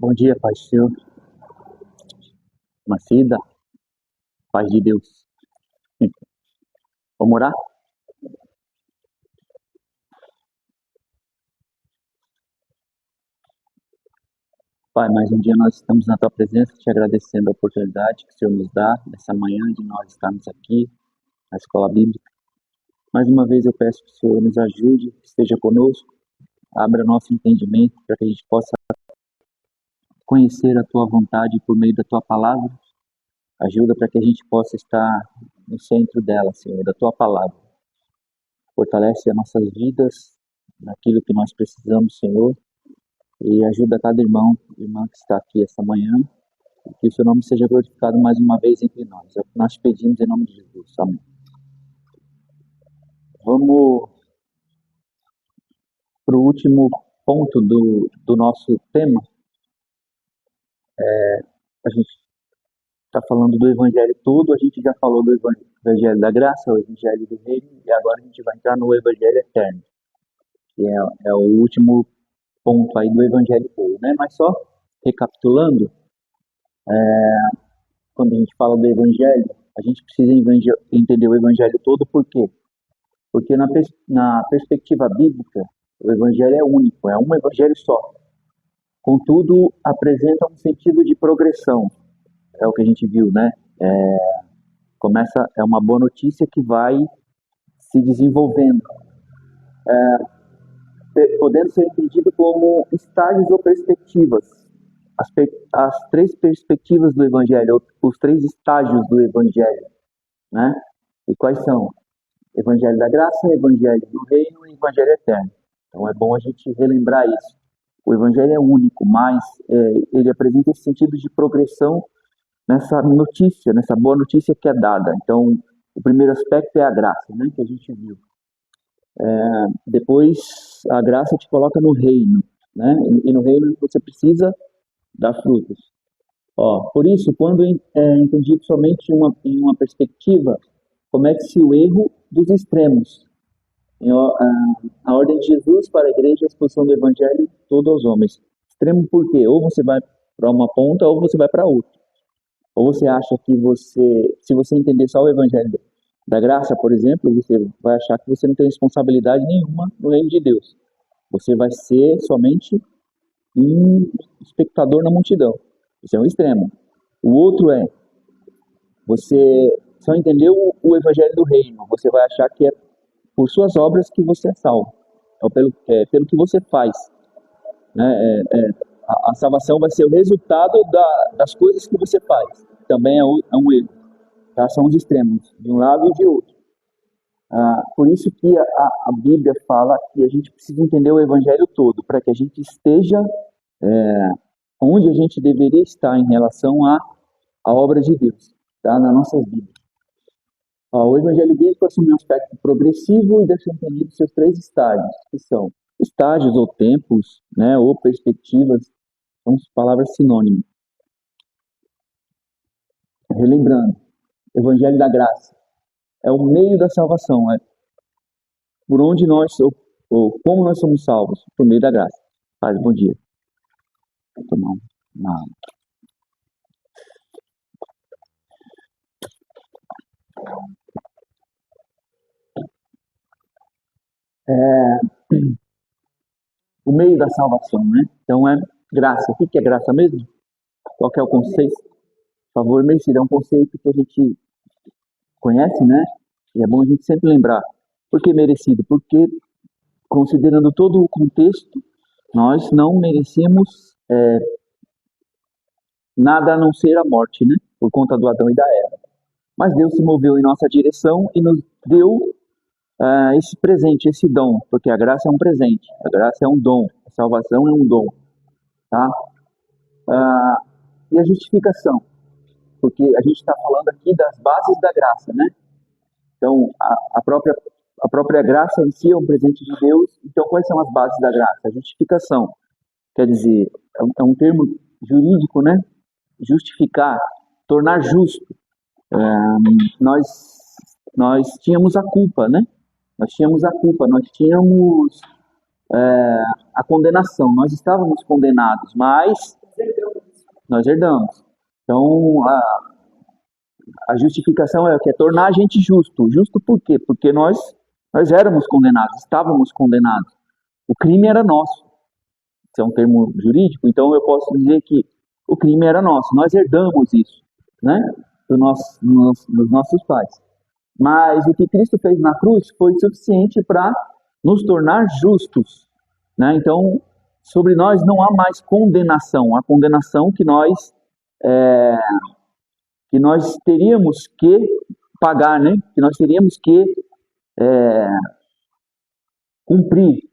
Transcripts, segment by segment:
Bom dia, paz do Senhor. Macida, paz de Deus. Vamos orar? Pai, mais um dia nós estamos na Tua presença, te agradecendo a oportunidade que o Senhor nos dá nessa manhã de nós estarmos aqui na Escola Bíblica. Mais uma vez eu peço que o Senhor nos ajude, que esteja conosco, abra nosso entendimento para que a gente possa conhecer a Tua vontade por meio da Tua palavra. Ajuda para que a gente possa estar no centro dela, Senhor, da Tua palavra. Fortalece as nossas vidas naquilo que nós precisamos, Senhor, e ajuda cada irmão e irmã que está aqui essa manhã, e que o seu nome seja glorificado mais uma vez entre nós. É o que nós pedimos em nome de Jesus. Amém. Vamos para o último ponto do nosso tema. A gente está falando do Evangelho todo, a gente já falou do Evangelho da Graça, o Evangelho do Reino, e agora a gente vai entrar no Evangelho Eterno, que é o último ponto aí do Evangelho todo, né? Mas só recapitulando, quando a gente fala do Evangelho, a gente precisa entender o Evangelho todo, por quê? Porque na perspectiva bíblica, o Evangelho é único, é um Evangelho só. Contudo, apresenta um sentido de progressão, é o que a gente viu, né? É uma boa notícia que vai se desenvolvendo, podendo ser entendido como estágios ou perspectivas. As três perspectivas do Evangelho, os três estágios do Evangelho, né? E quais são? Evangelho da Graça, Evangelho do Reino e Evangelho Eterno. Então é bom a gente relembrar isso. O Evangelho é único, mas ele apresenta esse sentido de progressão nessa notícia, nessa boa notícia que é dada. Então, o primeiro aspecto é a graça, né, que a gente viu. Depois, a graça te coloca no reino, né? E no reino você precisa dar frutos. Por isso, quando é entendido somente em uma perspectiva, comete-se o erro dos extremos. A ordem de Jesus para a igreja é a exposição do evangelho todo aos homens. Extremo por quê? Ou você vai para uma ponta ou você vai para outra. Ou você acha que se você entender só o evangelho da graça, por exemplo, você vai achar que você não tem responsabilidade nenhuma no reino de Deus. Você vai ser somente um espectador na multidão. Isso é um extremo. O outro é, você só entendeu o evangelho do reino, você vai achar que é por suas obras que você é salvo, pelo que você faz, né? A salvação vai ser o resultado das coisas que você faz. Também é um erro, tá? São os extremos, de um lado e de outro. Por isso que a Bíblia fala que a gente precisa entender o Evangelho todo, para que a gente esteja onde a gente deveria estar em relação à obra de Deus, tá? Nas nossas vidas. O Evangelho bíblico assume um aspecto progressivo e deve ser entendido seus três estágios, que são estágios ou tempos, né, ou perspectivas, são palavras sinônimas. Relembrando, Evangelho da Graça é o meio da salvação, é por onde nós, ou como nós somos salvos, por meio da graça. Paz, bom dia. Vou tomar uma água. O meio da salvação, né? Então é graça. O que é graça mesmo? Qual que é o conceito? Por favor, merecido. É um conceito que a gente conhece, né? E é bom a gente sempre lembrar. Por que merecido? Porque, considerando todo o contexto, nós não merecemos nada a não ser a morte, né? Por conta do Adão e da Eva. Mas Deus se moveu em nossa direção e nos deu esse presente, esse dom, porque a graça é um presente, a graça é um dom, a salvação é um dom, tá? E a justificação, porque a gente está falando aqui das bases da graça, né? Então, a própria graça em si é um presente de Deus. Então, quais são as bases da graça? A justificação, quer dizer, é um termo jurídico, né? Justificar, tornar justo. Nós tínhamos a culpa, né? Nós tínhamos a condenação, nós estávamos condenados, mas Nós herdamos. Então, a justificação é o que? É tornar a gente justo. Justo por quê? Porque nós éramos condenados, estávamos condenados. O crime era nosso. Isso é um termo jurídico, então eu posso dizer que o crime era nosso. Nós herdamos isso, né? Dos nossos pais. Mas o que Cristo fez na cruz foi suficiente para nos tornar justos, né? Então, sobre nós não há mais condenação. A condenação que nós teríamos que pagar, né? Que nós teríamos que cumprir.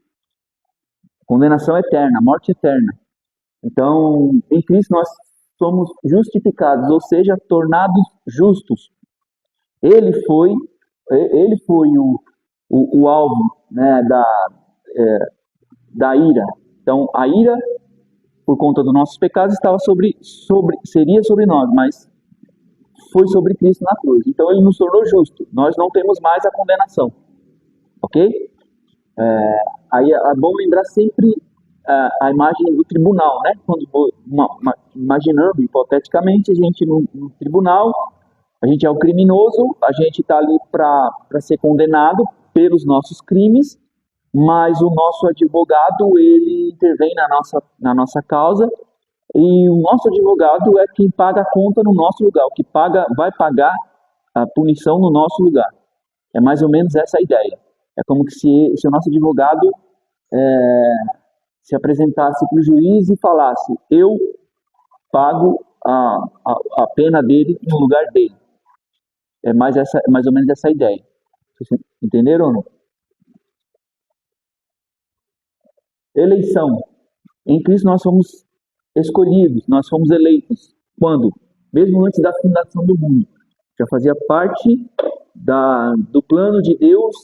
Condenação eterna, morte eterna. Então, em Cristo nós somos justificados, ou seja, tornados justos. Ele foi o alvo, né, da ira. Então, a ira, por conta dos nossos pecados, seria sobre nós, mas foi sobre Cristo na cruz. Então, ele nos tornou justo. Nós não temos mais a condenação. Ok? Aí é bom lembrar sempre a imagem do tribunal, né? Quando imaginando, hipoteticamente, a gente no tribunal, a gente é o criminoso, a gente está ali para ser condenado pelos nossos crimes, mas o nosso advogado, ele intervém na nossa causa, e o nosso advogado é quem paga a conta no nosso lugar, o que vai pagar a punição no nosso lugar. É mais ou menos essa a ideia. É como que se o nosso advogado se apresentasse para o juiz e falasse: eu pago a pena dele no lugar dele. É mais ou menos essa ideia. Vocês entenderam ou não? Eleição. Em Cristo nós fomos escolhidos, nós fomos eleitos. Quando? Mesmo antes da fundação do mundo. Já fazia parte do plano de Deus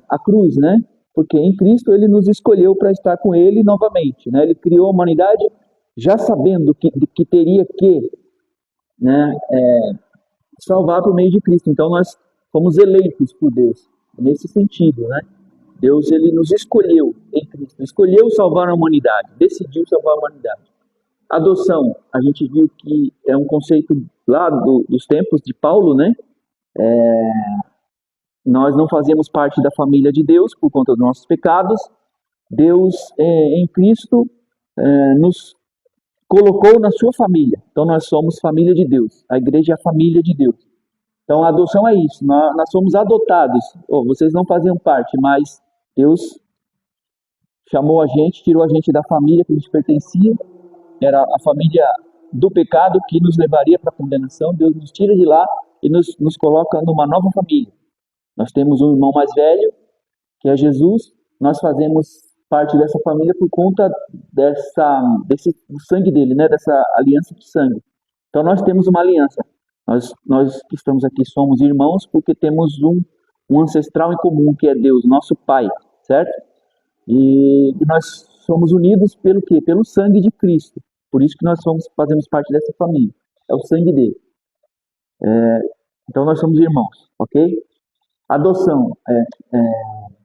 a cruz, né? Porque em Cristo ele nos escolheu para estar com ele novamente, né? Ele criou a humanidade já sabendo que teria que, né, salvar por meio de Cristo. Então nós fomos eleitos por Deus, nesse sentido, né? Deus, ele nos escolheu em Cristo, escolheu salvar a humanidade, decidiu salvar a humanidade. Adoção, a gente viu que é um conceito lá dos tempos de Paulo, né? Nós não fazíamos parte da família de Deus por conta dos nossos pecados. Deus, em Cristo, nos colocou na sua família. Então nós somos família de Deus. A igreja é a família de Deus. Então a adoção é isso. Nós somos adotados. Vocês não faziam parte, mas Deus chamou a gente, tirou a gente da família que a gente pertencia. Era a família do pecado que nos levaria para a condenação. Deus nos tira de lá e nos coloca numa nova família. Nós temos um irmão mais velho, que é Jesus. Nós fazemos parte dessa família por conta do sangue dele, né? Dessa aliança de sangue. Então nós temos uma aliança. Nós que estamos aqui somos irmãos porque temos um ancestral em comum, que é Deus, nosso Pai, certo? E nós somos unidos pelo quê? Pelo sangue de Cristo. Por isso que nós fazemos parte dessa família. É o sangue dele. Então nós somos irmãos, ok? Adoção,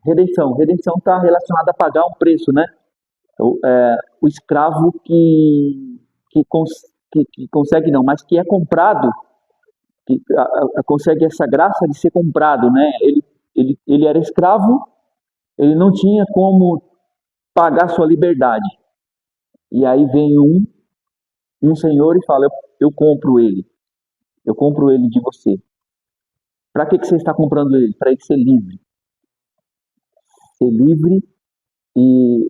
redenção. Redenção está relacionada a pagar um preço, né? O escravo que consegue não, mas que é comprado, que consegue essa graça de ser comprado, né? Ele era escravo, ele não tinha como pagar sua liberdade. E aí vem um senhor e fala: eu compro ele de você. Para que você está comprando ele? Para ele ser livre. Ser livre e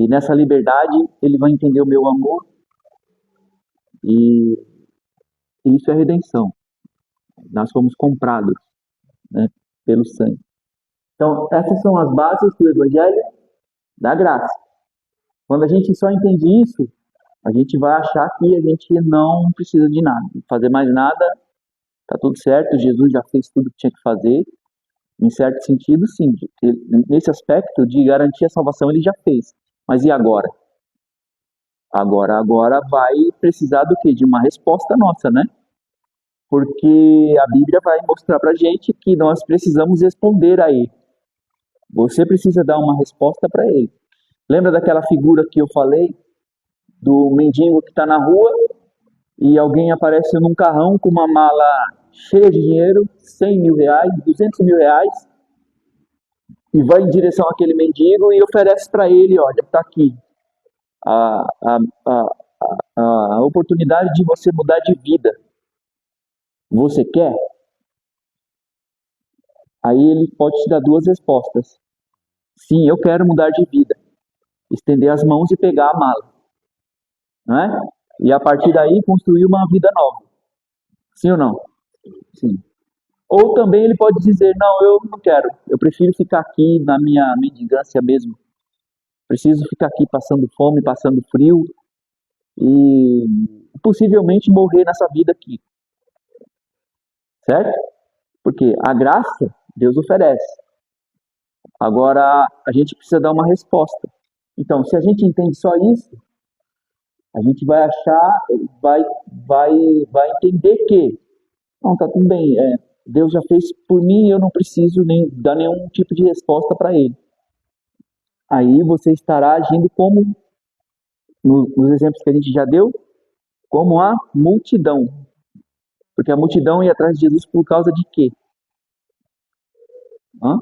nessa liberdade ele vai entender o meu amor e isso é redenção. Nós fomos comprados, né, pelo sangue. Então, essas são as bases do Evangelho da graça. Quando a gente só entende isso, a gente vai achar que a gente não precisa de nada, não fazer mais nada, tá tudo certo, Jesus já fez tudo que tinha que fazer. Em certo sentido, sim. Nesse aspecto de garantir a salvação, ele já fez. Mas e agora? Agora vai precisar do quê? De uma resposta nossa, né? Porque a Bíblia vai mostrar pra gente que nós precisamos responder a ele. Você precisa dar uma resposta para ele. Lembra daquela figura que eu falei? do mendigo que está na rua e alguém aparece num carrão com uma mala cheia de dinheiro, 100 mil reais, 200 mil reais, e vai em direção àquele mendigo e oferece para ele, olha, está aqui a, a, a, a oportunidade de você mudar de vida. Você quer? Aí ele pode te dar duas respostas. Sim, eu quero mudar de vida. Estender as mãos e pegar a mala. Não é? E a partir daí construir uma vida nova. Sim ou não? Sim. Ou também ele pode dizer, não, eu não quero. Eu prefiro ficar aqui na minha mendigância mesmo. Preciso ficar aqui passando fome, passando frio e possivelmente morrer nessa vida aqui. Certo? Porque a graça Deus oferece. Agora a gente precisa dar uma resposta. Então, se a gente entende só isso, a gente vai achar, vai entender que, não, tá tudo bem, Deus já fez por mim e eu não preciso nem dar nenhum tipo de resposta para ele. Aí você estará agindo como, nos exemplos que a gente já deu, como a multidão. Porque a multidão ia atrás de Jesus por causa de quê? Hã?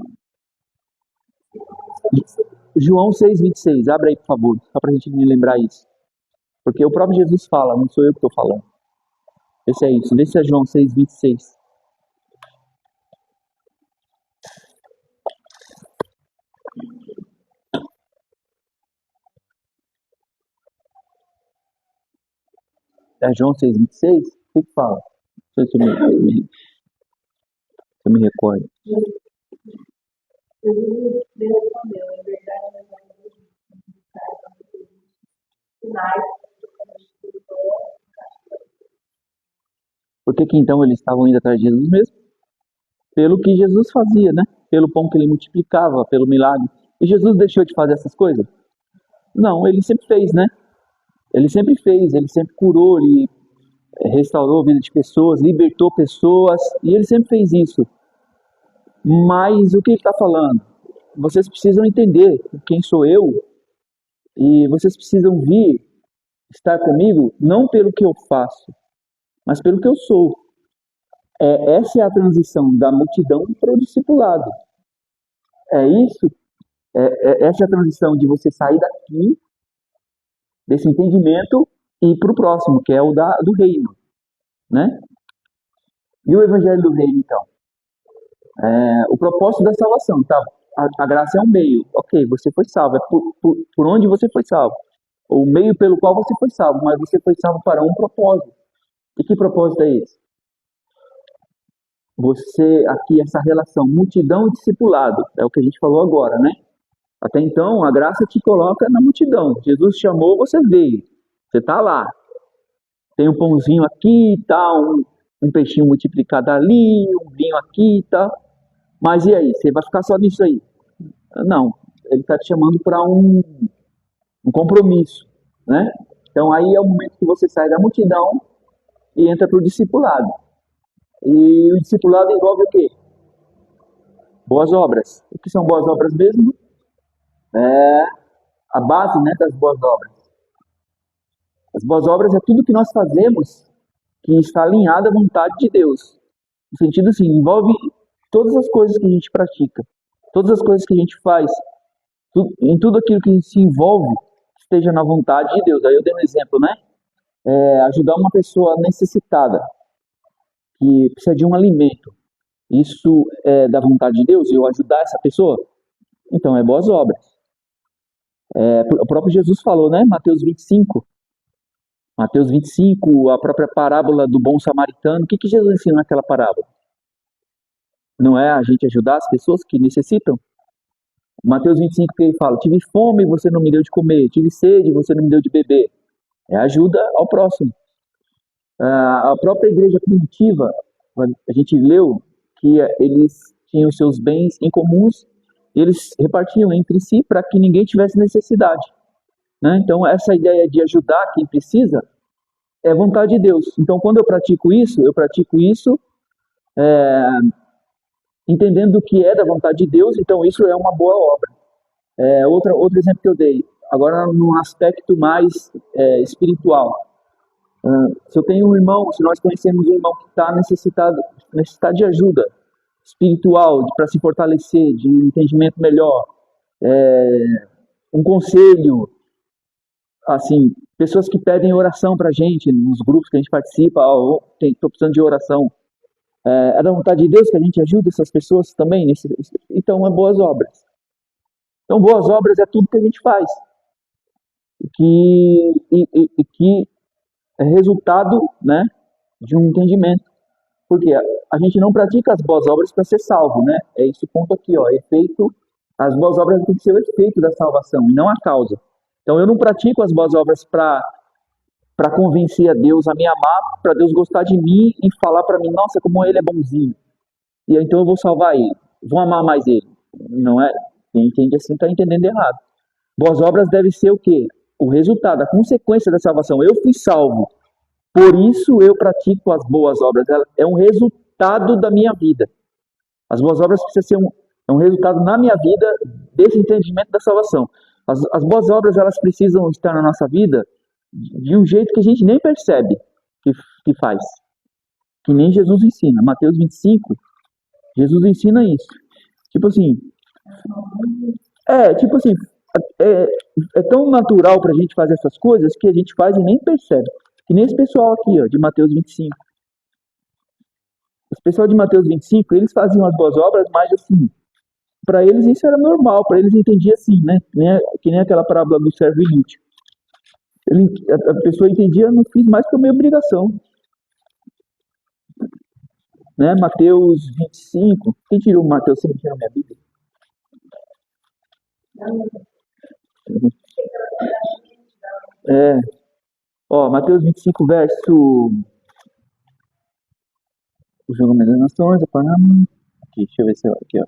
João 6,26, abre aí por favor, só para a gente me lembrar isso. Porque o próprio Jesus fala, não sou eu que estou falando. Esse é isso, esse é João 6,26. É João 6,26? O que fala? Não sei se eu me recordo. Por que então eles estavam indo atrás de Jesus mesmo? Pelo que Jesus fazia, né? Pelo pão que ele multiplicava, pelo milagre. E Jesus deixou de fazer essas coisas? Não, ele sempre fez, né? Ele sempre fez, ele sempre curou, ele restaurou a vida de pessoas, libertou pessoas, e ele sempre fez isso. Mas o que ele está falando? Vocês precisam entender quem sou eu, e vocês precisam vir estar comigo, não pelo que eu faço, mas pelo que eu sou. Essa é a transição da multidão para o discipulado. É isso, essa é a transição de você sair daqui, desse entendimento, e ir para o próximo, que é o do reino. Né? E o evangelho do reino, então? O propósito da salvação, tá? A graça é um meio. Ok, você foi salvo. É por onde você foi salvo. O meio pelo qual você foi salvo. Mas você foi salvo para um propósito. E que propósito é esse? Você, aqui, essa relação multidão e discipulado. É o que a gente falou agora, né? Até então, a graça te coloca na multidão. Jesus te chamou, você veio. Você está lá. Tem um pãozinho aqui, tá, um peixinho multiplicado ali, um vinho aqui e tal. Mas e aí? Você vai ficar só nisso aí? Não. Ele está te chamando para um compromisso, né? Então aí é o momento que você sai da multidão e entra para o discipulado. E o discipulado envolve o quê? Boas obras. O que são boas obras mesmo? É a base, né, das boas obras. As boas obras é tudo que nós fazemos que está alinhado à vontade de Deus. No sentido assim, envolve todas as coisas que a gente pratica, todas as coisas que a gente faz, em tudo aquilo que a gente se envolve, esteja na vontade de Deus. Aí eu dei um exemplo, né? Ajudar uma pessoa necessitada, que precisa de um alimento. Isso é da vontade de Deus? Eu ajudar essa pessoa? Então é boas obras. O próprio Jesus falou, né? Mateus 25, a própria parábola do bom samaritano. O que Jesus ensina naquela parábola? Não é a gente ajudar as pessoas que necessitam? Mateus 25, que ele fala, tive fome e você não me deu de comer, tive sede e você não me deu de beber. É ajuda ao próximo. A própria igreja primitiva, a gente leu que eles tinham seus bens em comuns e eles repartiam entre si para que ninguém tivesse necessidade. Né? Então, essa ideia de ajudar quem precisa é vontade de Deus. Então, quando eu pratico isso entendendo o que é da vontade de Deus, então isso é uma boa obra. Outro exemplo que eu dei, Agora, num aspecto mais espiritual. Se eu tenho um irmão, se nós conhecemos um irmão que está necessitado de ajuda espiritual, para se fortalecer, de entendimento melhor, um conselho, assim, pessoas que pedem oração para a gente, nos grupos que a gente participa, estou precisando de oração. É da vontade de Deus que a gente ajude essas pessoas também. Então, é boas obras. Então, boas obras é tudo que a gente faz. Que é resultado, né, de um entendimento. Porque a gente não pratica as boas obras para ser salvo, né? É esse ponto aqui, ó, efeito. As boas obras têm que ser o efeito da salvação, e não a causa. Então eu não pratico as boas obras para convencer a Deus a me amar, para Deus gostar de mim e falar para mim, nossa, como ele é bonzinho. E então eu vou salvar ele, vou amar mais ele. Não é? Quem entende assim está entendendo errado. Boas obras devem ser o quê? O resultado, a consequência da salvação. Eu fui salvo. Por isso eu pratico as boas obras. É um resultado da minha vida. As boas obras precisam ser um resultado na minha vida desse entendimento da salvação. As boas obras, elas precisam estar na nossa vida de um jeito que a gente nem percebe que faz. Que nem Jesus ensina. Mateus 25, Jesus ensina isso. Tipo assim, é tão natural pra gente fazer essas coisas que a gente faz e nem percebe. Que nem esse pessoal aqui, ó, de Mateus 25. Esse pessoal de Mateus 25, eles faziam as boas obras, mas assim, para eles isso era normal, para eles entendia assim, né? Que nem aquela parábola do servo inútil. A pessoa entendia, não fiz mais que a minha obrigação. Né? Mateus 25. Quem tirou Mateus 5 na minha Bíblia? Mateus 25, verso. O julgamento das nações, a Panamá. Aqui, deixa eu ver se é aqui, ó.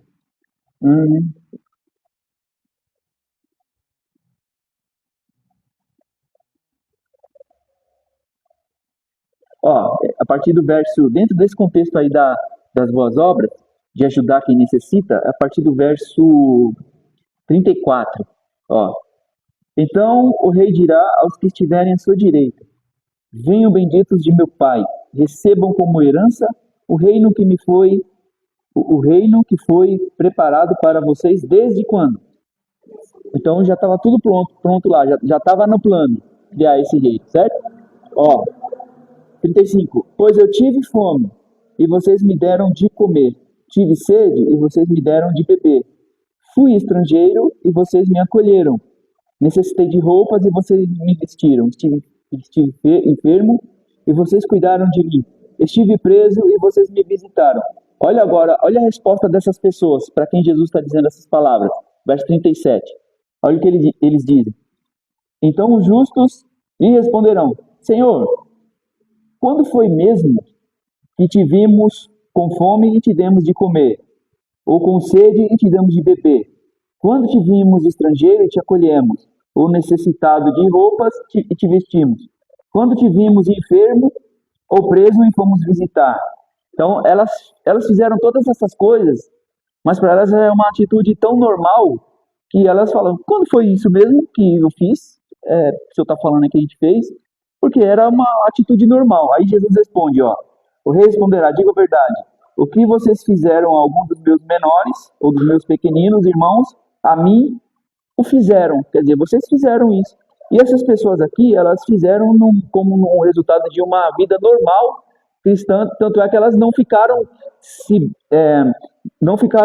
A partir do verso, dentro desse contexto aí das boas obras, de ajudar quem necessita, a partir do verso 34, ó. Então o rei dirá aos que estiverem à sua direita: venham benditos de meu Pai, recebam como herança o reino que foi preparado para vocês desde quando? Então já estava tudo pronto lá, já estava no plano criar esse rei, certo? 35. Pois eu tive fome, e vocês me deram de comer. Tive sede, e vocês me deram de beber. Fui estrangeiro, e vocês me acolheram. Necessitei de roupas, e vocês me vestiram. Estive enfermo, e vocês cuidaram de mim. Estive preso, e vocês me visitaram. Olha agora, olha a resposta dessas pessoas, para quem Jesus está dizendo essas palavras. Verso 37. Olha o que eles dizem. Então os justos lhe responderão: Senhor, quando foi mesmo que te vimos com fome e te demos de comer? Ou com sede e te damos de beber? Quando te vimos estrangeiro e te acolhemos? Ou necessitado de roupas e te vestimos? Quando te vimos enfermo ou preso e fomos visitar? Então, elas fizeram todas essas coisas, mas para elas é uma atitude tão normal que elas falam: quando foi isso mesmo que eu fiz? O senhor está falando que a gente fez? Porque era uma atitude normal. Aí Jesus responde, ó. O rei responderá: diga a verdade. O que vocês fizeram a algum dos meus menores, ou dos meus pequeninos irmãos, a mim o fizeram. Quer dizer, vocês fizeram isso. E essas pessoas aqui, elas fizeram como um resultado de uma vida normal cristã, tanto é que elas não ficaram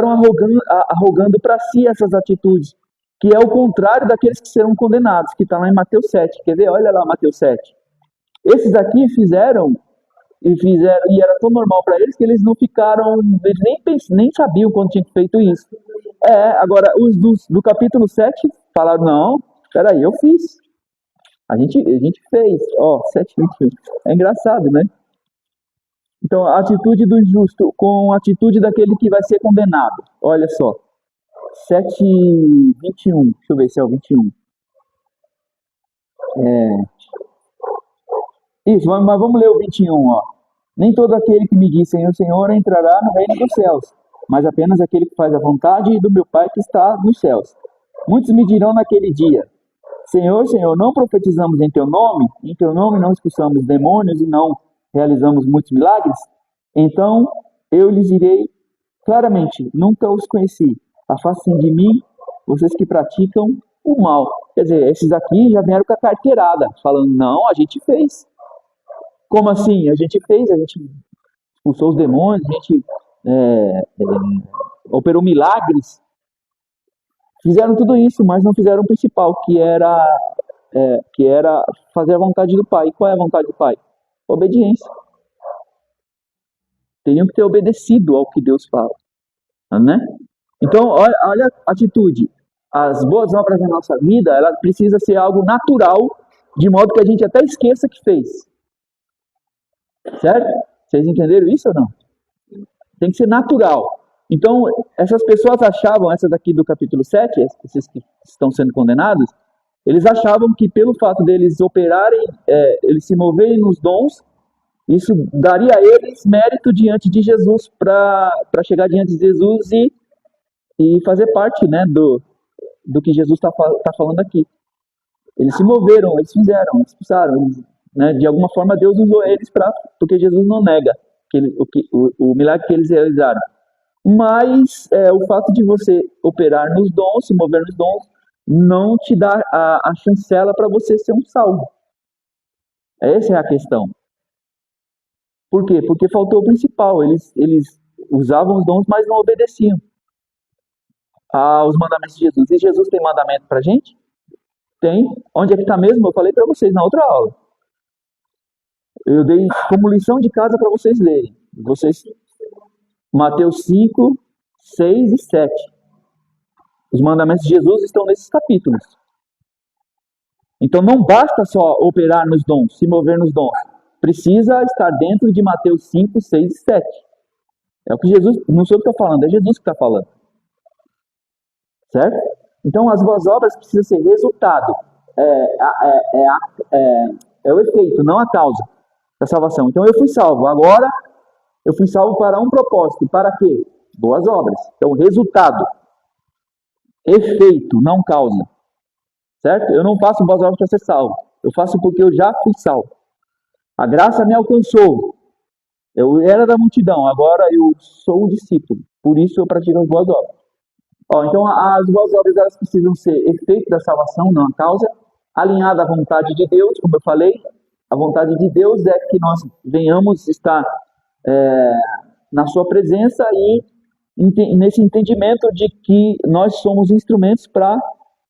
arrogando para si essas atitudes, que é o contrário daqueles que serão condenados, que está lá em Mateus 7. Quer ver? Olha lá Mateus 7. Esses aqui fizeram, e era tão normal para eles que eles não ficaram, eles nem sabiam quando tinham feito isso. Agora, os do capítulo 7 falaram: não, peraí, eu fiz. A gente fez. 7:21. É engraçado, né? Então, a atitude do injusto com a atitude daquele que vai ser condenado. Olha só. 7:21. Deixa eu ver se é o 21. Isso, mas vamos ler o 21, ó. Nem todo aquele que me diz Senhor, Senhor entrará no reino dos céus, mas apenas aquele que faz a vontade do meu Pai que está nos céus. Muitos me dirão naquele dia: Senhor, Senhor, não profetizamos em teu nome não expulsamos demônios e não realizamos muitos milagres? Então eu lhes direi claramente, nunca os conheci. Afastem de mim, vocês que praticam o mal. Quer dizer, esses aqui já vieram com a carteirada, falando, não, a gente fez. Como assim? A gente fez, a gente expulsou os demônios, a gente operou milagres. Fizeram tudo isso, mas não fizeram o principal, que era fazer a vontade do Pai. E qual é a vontade do Pai? Obediência. Teriam que ter obedecido ao que Deus fala, né? Então, olha a atitude. As boas obras na nossa vida, ela precisa ser algo natural, de modo que a gente até esqueça que fez. Certo? Vocês entenderam isso ou não? Tem que ser natural. Então, essas pessoas achavam, essas aqui do capítulo 7, esses que estão sendo condenados, eles achavam que pelo fato deles operarem, eles se moverem nos dons, isso daria a eles mérito diante de Jesus, para chegar diante de Jesus e fazer parte, né, do que Jesus está falando aqui. Eles se moveram, eles fizeram, eles expulsaram, né, de alguma forma Deus usou eles porque Jesus não nega o milagre que eles realizaram. Mas o fato de você operar nos dons, se mover nos dons, não te dá a chancela para você ser um salvo. Essa é a questão. Por quê? Porque faltou o principal. Eles usavam os dons, mas não obedeciam aos mandamentos de Jesus. E Jesus tem mandamento para a gente? Tem. Onde é que está mesmo? Eu falei para vocês na outra aula. Eu dei como lição de casa para vocês lerem. Mateus 5, 6 e 7. Os mandamentos de Jesus estão nesses capítulos. Então não basta só operar nos dons, se mover nos dons. Precisa estar dentro de Mateus 5, 6 e 7. É o que Jesus, não sou eu que estou falando, é Jesus que está falando. Certo? Então as boas obras precisam ser resultado. É o efeito, não a causa da salvação. Então eu fui salvo. Agora eu fui salvo para um propósito. Para quê? Boas obras. Então resultado. Efeito, não causa. Certo? Eu não faço boas obras para ser salvo. Eu faço porque eu já fui salvo. A graça me alcançou. Eu era da multidão, agora eu sou um discípulo. Por isso eu pratico as boas obras. Então as boas obras elas precisam ser efeito da salvação, não a causa. Alinhada à vontade de Deus, como eu falei. A vontade de Deus é que nós venhamos estar na sua presença e nesse entendimento de que nós somos instrumentos para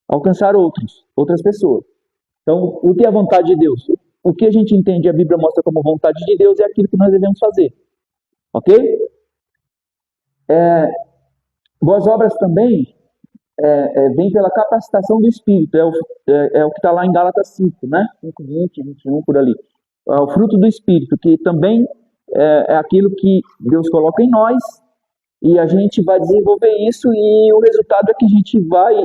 alcançar outras pessoas. Então, o que é a vontade de Deus? O que a gente entende, a Bíblia mostra como vontade de Deus, é aquilo que nós devemos fazer. Ok? Boas obras também vem pela capacitação do Espírito. É o que está lá em Gálatas 5, né? 5, 20, 21, por ali. É o fruto do Espírito, que também é aquilo que Deus coloca em nós, e a gente vai desenvolver isso, e o resultado é que a gente vai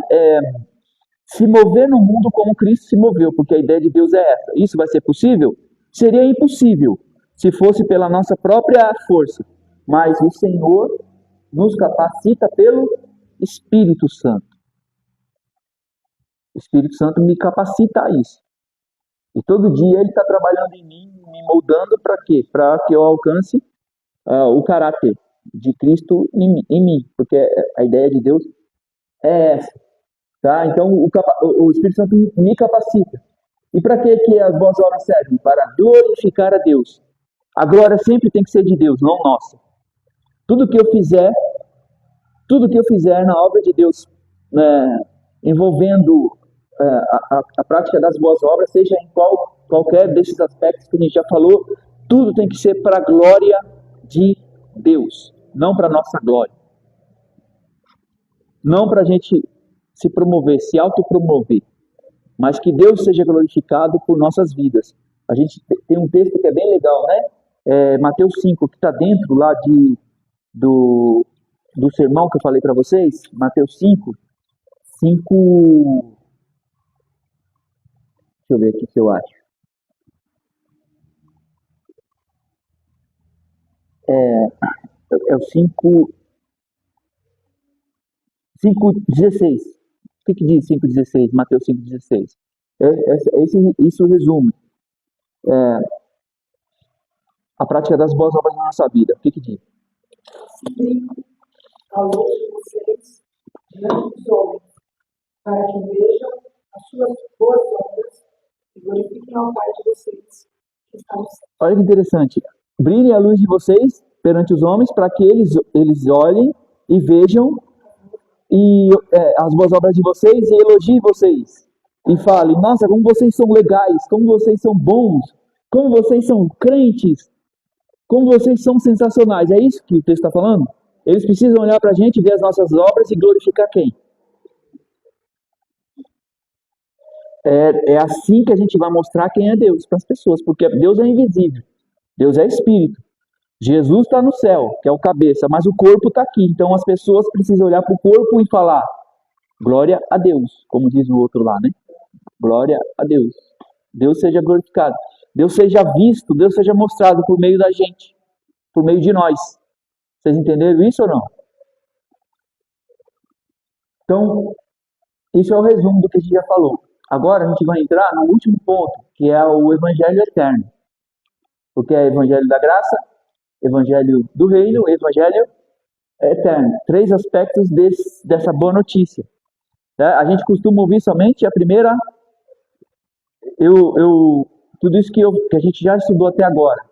se mover no mundo como Cristo se moveu, porque a ideia de Deus é essa. Isso vai ser possível? Seria impossível se fosse pela nossa própria força, mas o Senhor nos capacita pelo Espírito Santo. O Espírito Santo me capacita a isso. E todo dia Ele está trabalhando em mim, me moldando para quê? Para que eu alcance o caráter de Cristo em mim, porque a ideia de Deus é essa. Tá? Então o Espírito Santo me capacita. E para que as boas obras servem? Para glorificar a Deus. A glória sempre tem que ser de Deus, não nossa. Tudo que eu fizer na obra de Deus, envolvendo a prática das boas obras, seja em qualquer desses aspectos que a gente já falou, tudo tem que ser para a glória de Deus, não para a nossa glória. Não para a gente se promover, se autopromover, mas que Deus seja glorificado por nossas vidas. A gente tem um texto que é bem legal, né? Mateus 5, que está dentro lá do sermão que eu falei para vocês. Mateus 5, deixa eu ver aqui se eu acho. É o 5:16. O que diz 5:16? Mateus 5:16. Isso resume a prática das boas obras na nossa vida. O que diz? A luz de vocês diante dos homens, para que vejam as suas boas obras e glorifiquem ao Pai de vocês que está no céu. Olha que interessante. Brilhe a luz de vocês perante os homens, para que eles olhem e vejam as boas obras de vocês e elogiem vocês. E falem, nossa, como vocês são legais, como vocês são bons, como vocês são crentes, como vocês são sensacionais. É isso que o texto está falando? Eles precisam olhar para a gente, ver as nossas obras e glorificar quem? É assim que a gente vai mostrar quem é Deus para as pessoas, porque Deus é invisível, Deus é espírito. Jesus está no céu, que é o cabeça, mas o corpo está aqui. Então as pessoas precisam olhar para o corpo e falar, glória a Deus, como diz o outro lá, né? Glória a Deus. Deus seja glorificado. Deus seja visto, Deus seja mostrado por meio da gente, por meio de nós. Vocês entenderam isso ou não? Então, isso é o resumo do que a gente já falou. Agora a gente vai entrar no último ponto, que é o Evangelho Eterno. Porque é Evangelho da Graça, Evangelho do Reino, Evangelho Eterno. 3 aspectos dessa boa notícia. A gente costuma ouvir somente a primeira, tudo isso que a gente já estudou até agora.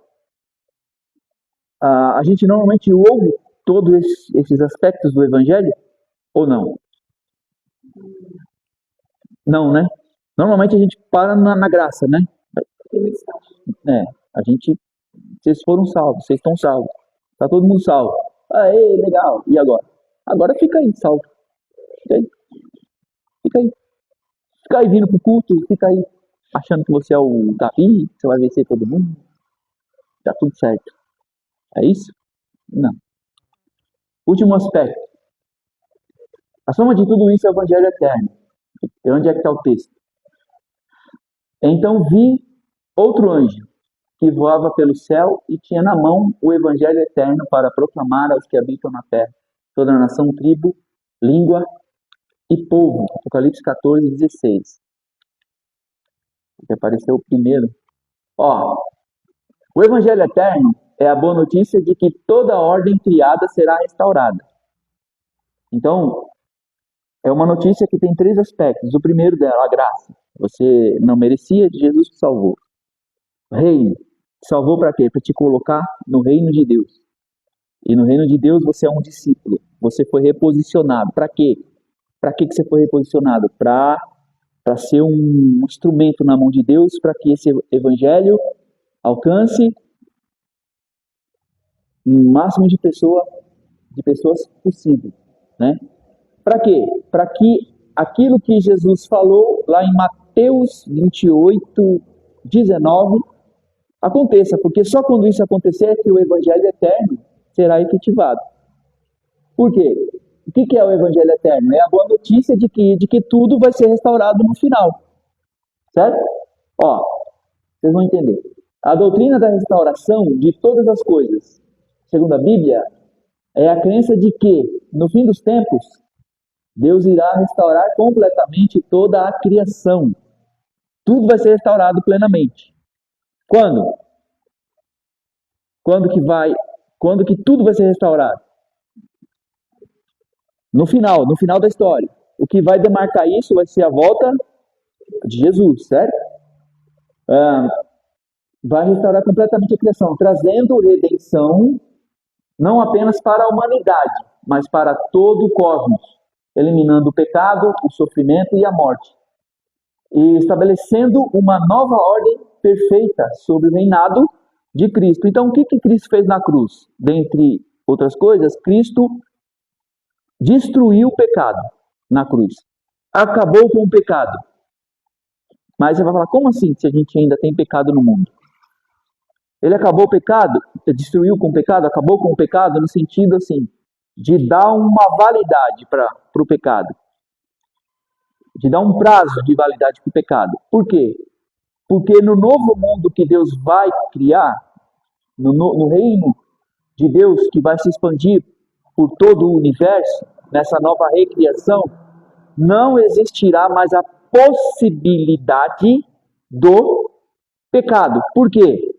A gente normalmente ouve todos esses aspectos do Evangelho ou não? Não, né? Normalmente a gente para na graça, né? Vocês foram salvos, vocês estão salvos. Tá todo mundo salvo. Aê, legal. E agora? Agora fica aí, salvo. Fica aí. Fica aí vindo pro culto, fica aí achando que você é o Davi, que você vai vencer todo mundo. Tá tudo certo. É isso? Não. Último aspecto. A soma de tudo isso é o Evangelho Eterno. E onde é que está o texto? Então vi outro anjo que voava pelo céu e tinha na mão o Evangelho Eterno para proclamar aos que habitam na terra, toda a nação, tribo, língua e povo. Apocalipse 14, 16. Que apareceu o primeiro. O Evangelho Eterno é a boa notícia de que toda a ordem criada será restaurada. Então, é uma notícia que tem 3 aspectos. O primeiro dela, a graça. Você não merecia, Jesus te salvou. Reino. Salvou para quê? Para te colocar no reino de Deus. E no reino de Deus você é um discípulo. Você foi reposicionado. Para quê? Para que você foi reposicionado? Para ser um instrumento na mão de Deus, para que esse evangelho alcance o máximo de pessoas possível, né? Para quê? Para que aquilo que Jesus falou lá em Mateus 28, 19 aconteça, porque só quando isso acontecer é que o evangelho eterno será efetivado. Por quê? O que é o evangelho eterno? É a boa notícia de que tudo vai ser restaurado no final. Certo? Vocês vão entender. A doutrina da restauração de todas as coisas, segundo a Bíblia, é a crença de que, no fim dos tempos, Deus irá restaurar completamente toda a criação. Tudo vai ser restaurado plenamente. Quando? Quando que tudo vai ser restaurado? No final da história. O que vai demarcar isso vai ser a volta de Jesus, certo? Vai restaurar completamente a criação, trazendo redenção não apenas para a humanidade, mas para todo o cosmos, eliminando o pecado, o sofrimento e a morte, e estabelecendo uma nova ordem perfeita sobre o reinado de Cristo. Então, o que Cristo fez na cruz? Dentre outras coisas, Cristo destruiu o pecado na cruz. Acabou com o pecado. Mas você vai falar, como assim se a gente ainda tem pecado no mundo? Ele acabou o pecado, destruiu com o pecado, acabou com o pecado no sentido assim, de dar uma validade para o pecado. De dar um prazo de validade para o pecado. Por quê? Porque no novo mundo que Deus vai criar, no reino de Deus que vai se expandir por todo o universo, nessa nova recriação, não existirá mais impossibilidade do pecado. Por quê?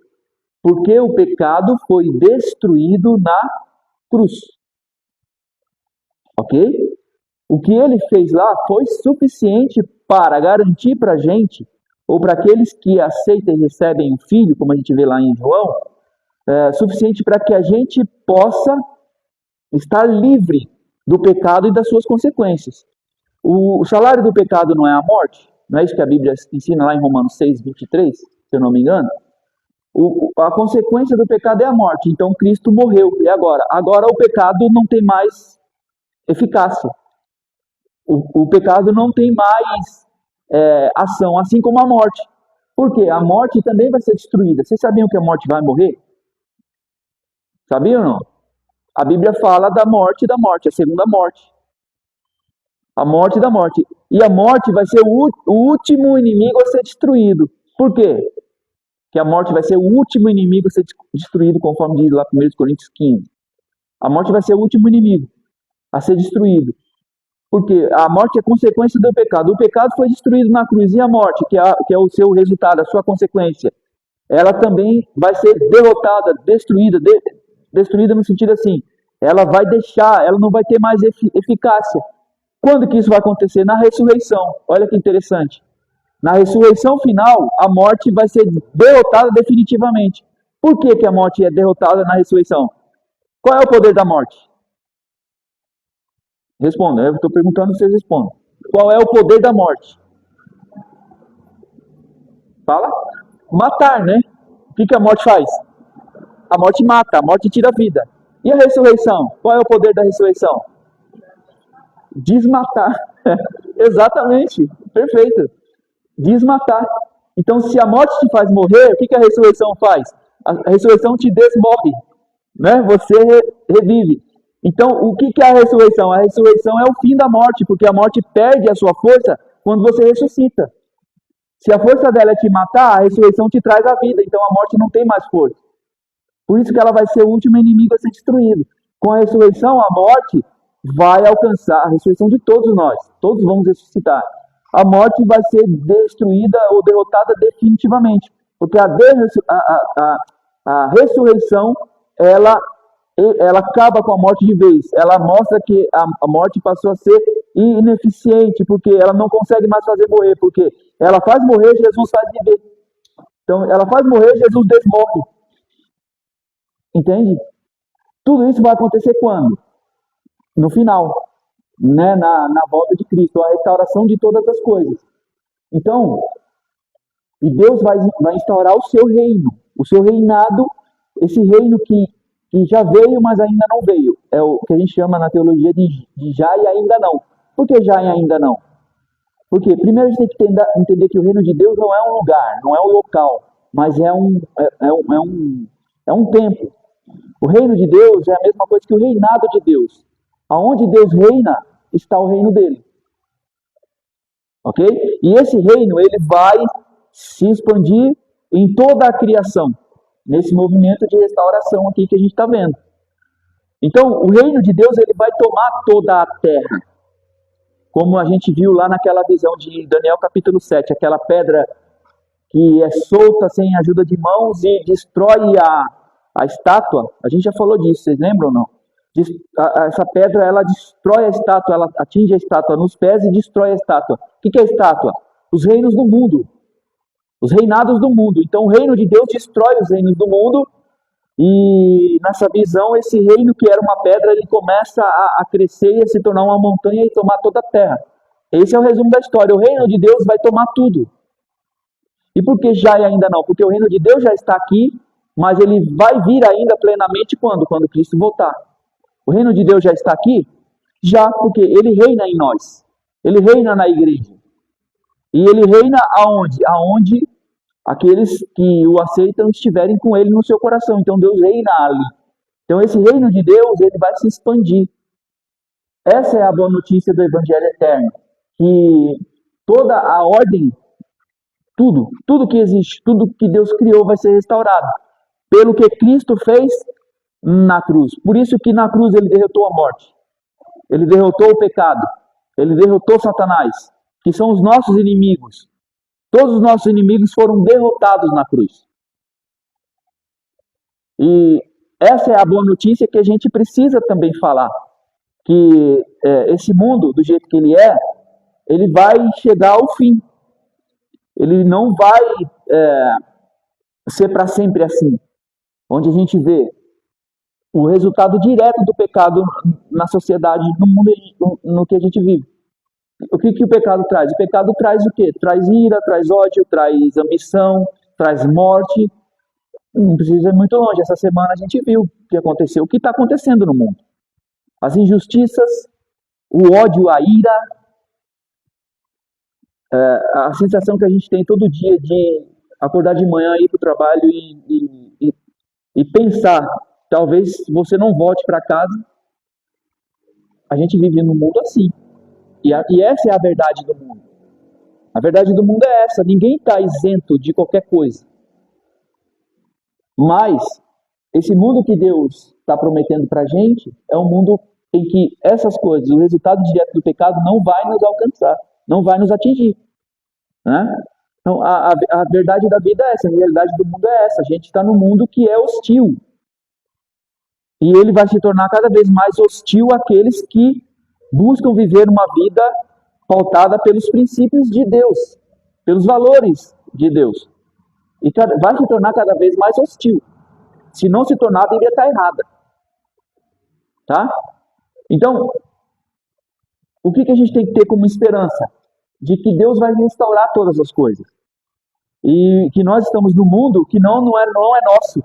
Porque o pecado foi destruído na cruz. Ok? O que ele fez lá foi suficiente para garantir para a gente, ou para aqueles que aceitam e recebem o Filho, como a gente vê lá em João, suficiente para que a gente possa estar livre do pecado e das suas consequências. O salário do pecado não é a morte? Não é isso que a Bíblia ensina lá em Romanos 6, 23, se eu não me engano? A consequência do pecado é a morte. Então Cristo morreu. E agora? Agora o pecado não tem mais eficácia. O pecado não tem mais ação, assim como a morte. Por quê? A morte também vai ser destruída. Vocês sabiam que a morte vai morrer? Sabiam ou não? A Bíblia fala da morte, a segunda morte. A morte da morte. E a morte vai ser o último inimigo a ser destruído. Por quê? Que a morte vai ser o último inimigo a ser destruído, conforme diz lá 1 Coríntios 15. A morte vai ser o último inimigo a ser destruído. Porque a morte é consequência do pecado. O pecado foi destruído na cruz. E a morte, que é o seu resultado, a sua consequência, ela também vai ser derrotada, destruída. Destruída no sentido assim, ela vai deixar, ela não vai ter mais eficácia. Quando que isso vai acontecer? Na ressurreição. Olha que interessante. Na ressurreição final, a morte vai ser derrotada definitivamente. Por que que a morte é derrotada na ressurreição? Qual é o poder da morte? Responda, eu estou perguntando, vocês respondam. Qual é o poder da morte? Fala? Matar, né? O que a morte faz? A morte mata, a morte tira a vida. E a ressurreição? Qual é o poder da ressurreição? Desmatar. Exatamente, perfeito. Desmatar. Então, se a morte te faz morrer, o que a ressurreição faz? A ressurreição te desmorre, né? Você revive. Então, o que é a ressurreição? A ressurreição é o fim da morte, porque a morte perde a sua força quando você ressuscita. Se a força dela é te matar, a ressurreição te traz a vida, então a morte não tem mais força. Por isso que ela vai ser o último inimigo a ser destruído. Com a ressurreição, a morte vai alcançar, a ressurreição de todos nós, todos vamos ressuscitar. A morte vai ser destruída ou derrotada definitivamente, porque a ressurreição, ela acaba com a morte de vez. Ela mostra que a morte passou a ser ineficiente, porque ela não consegue mais fazer morrer, porque ela faz morrer, Jesus faz viver. Então, ela faz morrer, Jesus desmorre. Entende? Tudo isso vai acontecer quando? No final, né? Na volta de Cristo, a restauração de todas as coisas. Então, e Deus vai instaurar o seu reino, o seu reinado, esse reino que já veio, mas ainda não veio. É o que a gente chama na teologia de já e ainda não. Por que já e ainda não? Porque primeiro a gente tem que entender que o reino de Deus não é um lugar, não é um local, mas é um tempo. O reino de Deus é a mesma coisa que o reinado de Deus. Aonde Deus reina, está o reino dele. Ok? E esse reino, ele vai se expandir em toda a criação, nesse movimento de restauração aqui que a gente está vendo. Então, o reino de Deus, ele vai tomar toda a terra. Como a gente viu lá naquela visão de Daniel capítulo 7, aquela pedra que é solta sem ajuda de mãos e destrói a estátua. A gente já falou disso, vocês lembram ou não? Essa pedra, ela destrói a estátua, ela atinge a estátua nos pés e destrói a estátua. O que é a estátua? Os reinos do mundo. Os reinados do mundo. Então, o reino de Deus destrói os reinos do mundo. E nessa visão, esse reino que era uma pedra, ele começa a crescer e a se tornar uma montanha e tomar toda a terra. Esse é o resumo da história. O reino de Deus vai tomar tudo. E por que já e ainda não? Porque o reino de Deus já está aqui, mas ele vai vir ainda plenamente quando? Quando Cristo voltar. O reino de Deus já está aqui? Já, porque ele reina em nós. Ele reina na igreja. E ele reina aonde? Aonde aqueles que o aceitam estiverem com ele no seu coração. Então Deus reina ali. Então esse reino de Deus, ele vai se expandir. Essa é a boa notícia do Evangelho Eterno. Que toda a ordem, tudo que existe, tudo que Deus criou vai ser restaurado. Pelo que Cristo fez na cruz. Por isso que na cruz ele derrotou a morte. Ele derrotou o pecado. Ele derrotou Satanás, que são os nossos inimigos. Todos os nossos inimigos foram derrotados na cruz. E essa é a boa notícia que a gente precisa também falar. Que esse mundo, do jeito que ele vai chegar ao fim. Ele não vai ser para sempre assim. Onde a gente vê o resultado direto do pecado na sociedade, no mundo no que a gente vive. O que o pecado traz? O pecado traz o quê? Traz ira, traz ódio, traz ambição, traz morte. Não precisa ir muito longe. Essa semana a gente viu o que aconteceu, o que está acontecendo no mundo. As injustiças, o ódio, a ira, a sensação que a gente tem todo dia de acordar de manhã, ir para o trabalho e pensar, talvez você não volte para casa. A gente vive num mundo assim. E essa é a verdade do mundo. A verdade do mundo é essa. Ninguém está isento de qualquer coisa. Mas esse mundo que Deus está prometendo para a gente é um mundo em que essas coisas, o resultado direto do pecado, não vai nos alcançar, não vai nos atingir. Né? Então, a verdade da vida é essa, a realidade do mundo é essa. A gente está num mundo que é hostil. E ele vai se tornar cada vez mais hostil àqueles que buscam viver uma vida pautada pelos princípios de Deus, pelos valores de Deus. E vai se tornar cada vez mais hostil. Se não se tornar, a Bíblia está errada. Tá? Então, o que a gente tem que ter como esperança? De que Deus vai restaurar todas as coisas. E que nós estamos num mundo que não é nosso,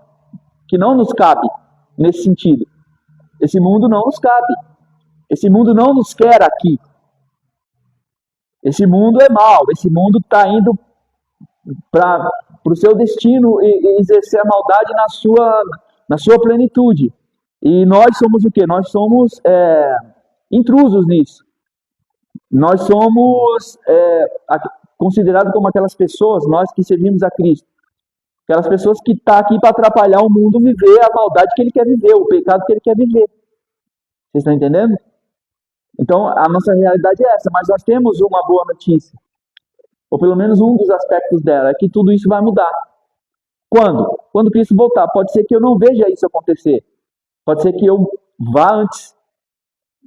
que não nos cabe nesse sentido. Esse mundo não nos cabe. Esse mundo não nos quer aqui. Esse mundo é mau. Esse mundo está indo para o seu destino e exercer a maldade na sua plenitude. E nós somos o quê? Nós somos intrusos nisso. Nós somos considerados como aquelas pessoas, nós que servimos a Cristo, aquelas pessoas que estão aqui para atrapalhar o mundo viver a maldade que ele quer viver, o pecado que ele quer viver. Vocês estão entendendo? Então, a nossa realidade é essa, mas nós temos uma boa notícia. Ou pelo menos um dos aspectos dela, é que tudo isso vai mudar. Quando? Quando Cristo voltar. Pode ser que eu não veja isso acontecer. Pode ser que eu vá antes.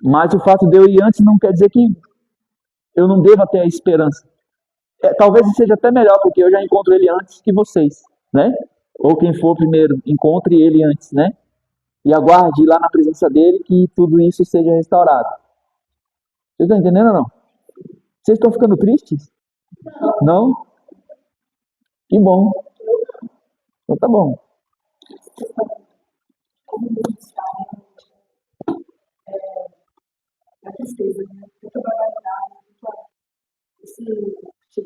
Mas o fato de eu ir antes não quer dizer que eu não deva ter a esperança. Talvez seja até melhor, porque eu já encontro ele antes que vocês, né? Ou quem for primeiro, encontre ele antes, né? E aguarde lá na presença dele que tudo isso seja restaurado. Vocês estão entendendo ou não? Vocês estão ficando tristes? Não? Que bom. Então tá bom. Como Deus fala, a tristeza, né? Muita barbaridade, gente.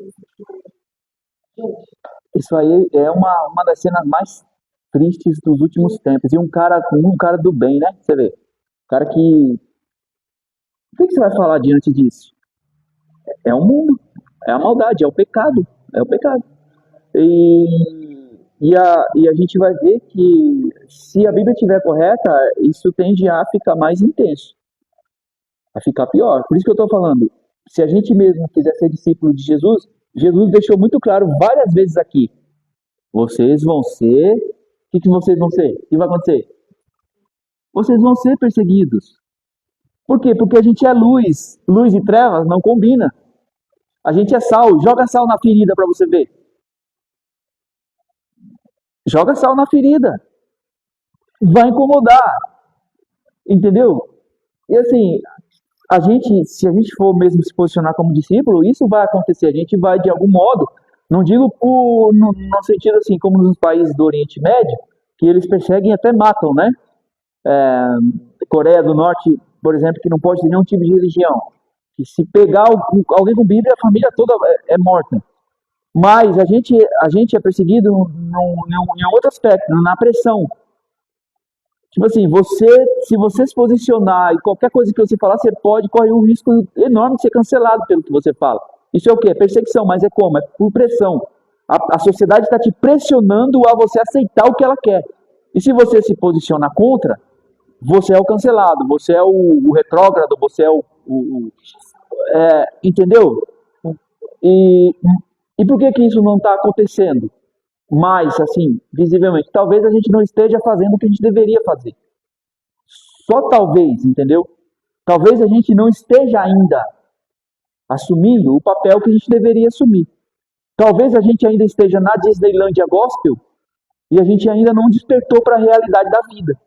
Isso aí é uma das cenas mais tristes dos últimos tempos. E um cara do bem, né? Você vê. Um cara que... O que você vai falar diante disso? É o mundo. É a maldade, é o pecado. É o pecado. E a gente vai ver que se a Bíblia estiver correta, isso tende a ficar mais intenso. A ficar pior. Por isso que eu estou falando. Se a gente mesmo quiser ser discípulo de Jesus, Jesus deixou muito claro várias vezes aqui. Vocês vão ser... O que vocês vão ser? O que vai acontecer? Vocês vão ser perseguidos. Por quê? Porque a gente é luz. Luz e trevas não combina. A gente é sal. Joga sal na ferida para você ver. Joga sal na ferida. Vai incomodar. Entendeu? E assim, se a gente for mesmo se posicionar como discípulo, isso vai acontecer. A gente vai, de algum modo, não digo no sentido assim, como nos países do Oriente Médio, que eles perseguem e até matam, né? Coreia do Norte, por exemplo, que não pode ter nenhum tipo de religião. Que se pegar alguém com Bíblia, a família toda é morta. Mas a gente é perseguido em outro aspecto, na pressão. Tipo assim, se você se posicionar e qualquer coisa que você falar, você corre um risco enorme de ser cancelado pelo que você fala. Isso é o quê? É perseguição, mas é como? É por pressão. A sociedade está te pressionando a você aceitar o que ela quer. E se você se posicionar contra, você é o cancelado, você é o retrógrado, você é entendeu? E, e por que isso não está acontecendo mais, assim, visivelmente? Talvez a gente não esteja fazendo o que a gente deveria fazer. Só talvez, entendeu? Talvez a gente não esteja ainda assumindo o papel que a gente deveria assumir. Talvez a gente ainda esteja na Disneylândia Gospel e a gente ainda não despertou para a realidade da vida.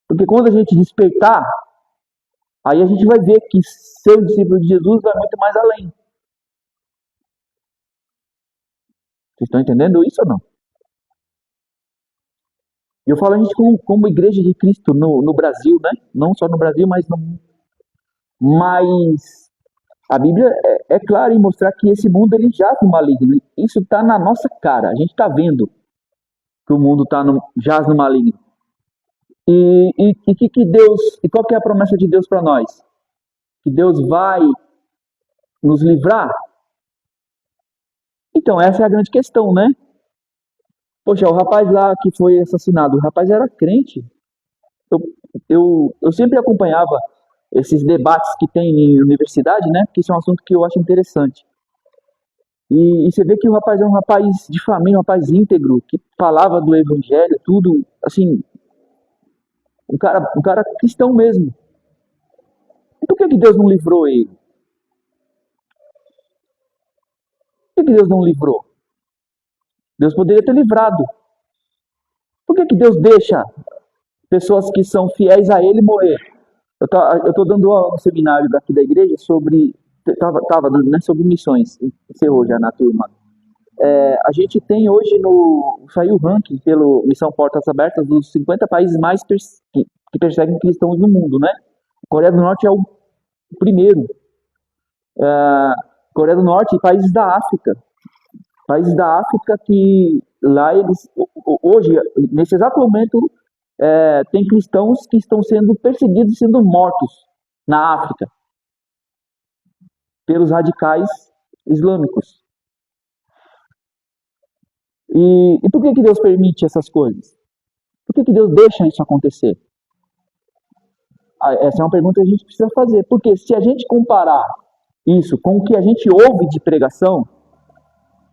Porque quando a gente despertar, aí a gente vai ver que ser discípulo de Jesus vai muito mais além. Vocês estão entendendo isso ou não? E eu falo a gente como igreja de Cristo no Brasil, né? Não só no Brasil, mas no mundo. Mas a Bíblia é clara em mostrar que esse mundo ele jaz no maligno. Isso está na nossa cara. A gente está vendo que o mundo jaz no maligno. Que Deus, e qual que é a promessa de Deus para nós? Que Deus vai nos livrar? Então, essa é a grande questão, né? Poxa, o rapaz lá que foi assassinado, o rapaz era crente. Eu sempre acompanhava esses debates que tem em universidade, né? Porque isso é um assunto que eu acho interessante. E você vê que o rapaz é um rapaz de família, um rapaz íntegro, que falava do evangelho, tudo, assim, um cara cristão mesmo. E por que Deus não livrou ele? Por que Deus não livrou? Deus poderia ter livrado. Por que Deus deixa pessoas que são fiéis a Ele morrer? Eu estou dando aula no seminário daqui da igreja sobre sobre missões. Encerrou já na turma. A gente tem hoje saiu o ranking pelo Missão Portas Abertas dos 50 países mais que perseguem cristãos no mundo, né? A Coreia do Norte é o primeiro. Coreia do Norte e países da África. Países da África que lá eles, hoje, nesse exato momento, tem cristãos que estão sendo perseguidos e sendo mortos na África pelos radicais islâmicos. E por que Deus permite essas coisas? Por que Deus deixa isso acontecer? Essa é uma pergunta que a gente precisa fazer. Porque se a gente comparar isso com o que a gente ouve de pregação,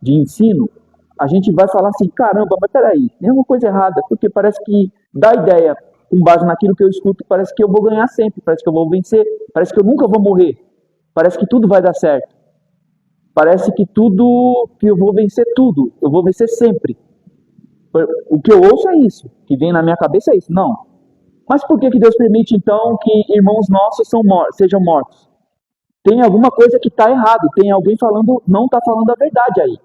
de ensino, a gente vai falar assim, caramba, mas peraí, tem alguma coisa errada, porque parece que dá ideia, com base naquilo que eu escuto, parece que eu vou ganhar sempre, parece que eu vou vencer, parece que eu nunca vou morrer, parece que tudo vai dar certo, parece que eu vou vencer tudo, eu vou vencer sempre. O que eu ouço é isso, que vem na minha cabeça é isso, não. Mas por que Deus permite então que irmãos nossos sejam mortos? Tem alguma coisa que está errado, tem alguém não está falando a verdade aí.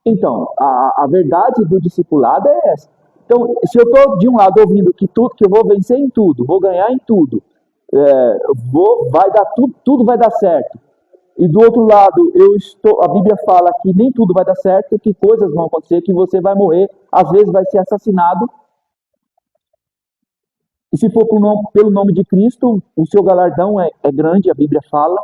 Então, a verdade do discipulado é essa. Então, se eu estou de um lado ouvindo que eu vou vencer em tudo, vou ganhar em tudo, vai dar tudo vai dar certo. E do outro lado, a Bíblia fala que nem tudo vai dar certo, que coisas vão acontecer, que você vai morrer, às vezes vai ser assassinado. E se for pelo nome de Cristo, o seu galardão é grande, a Bíblia fala.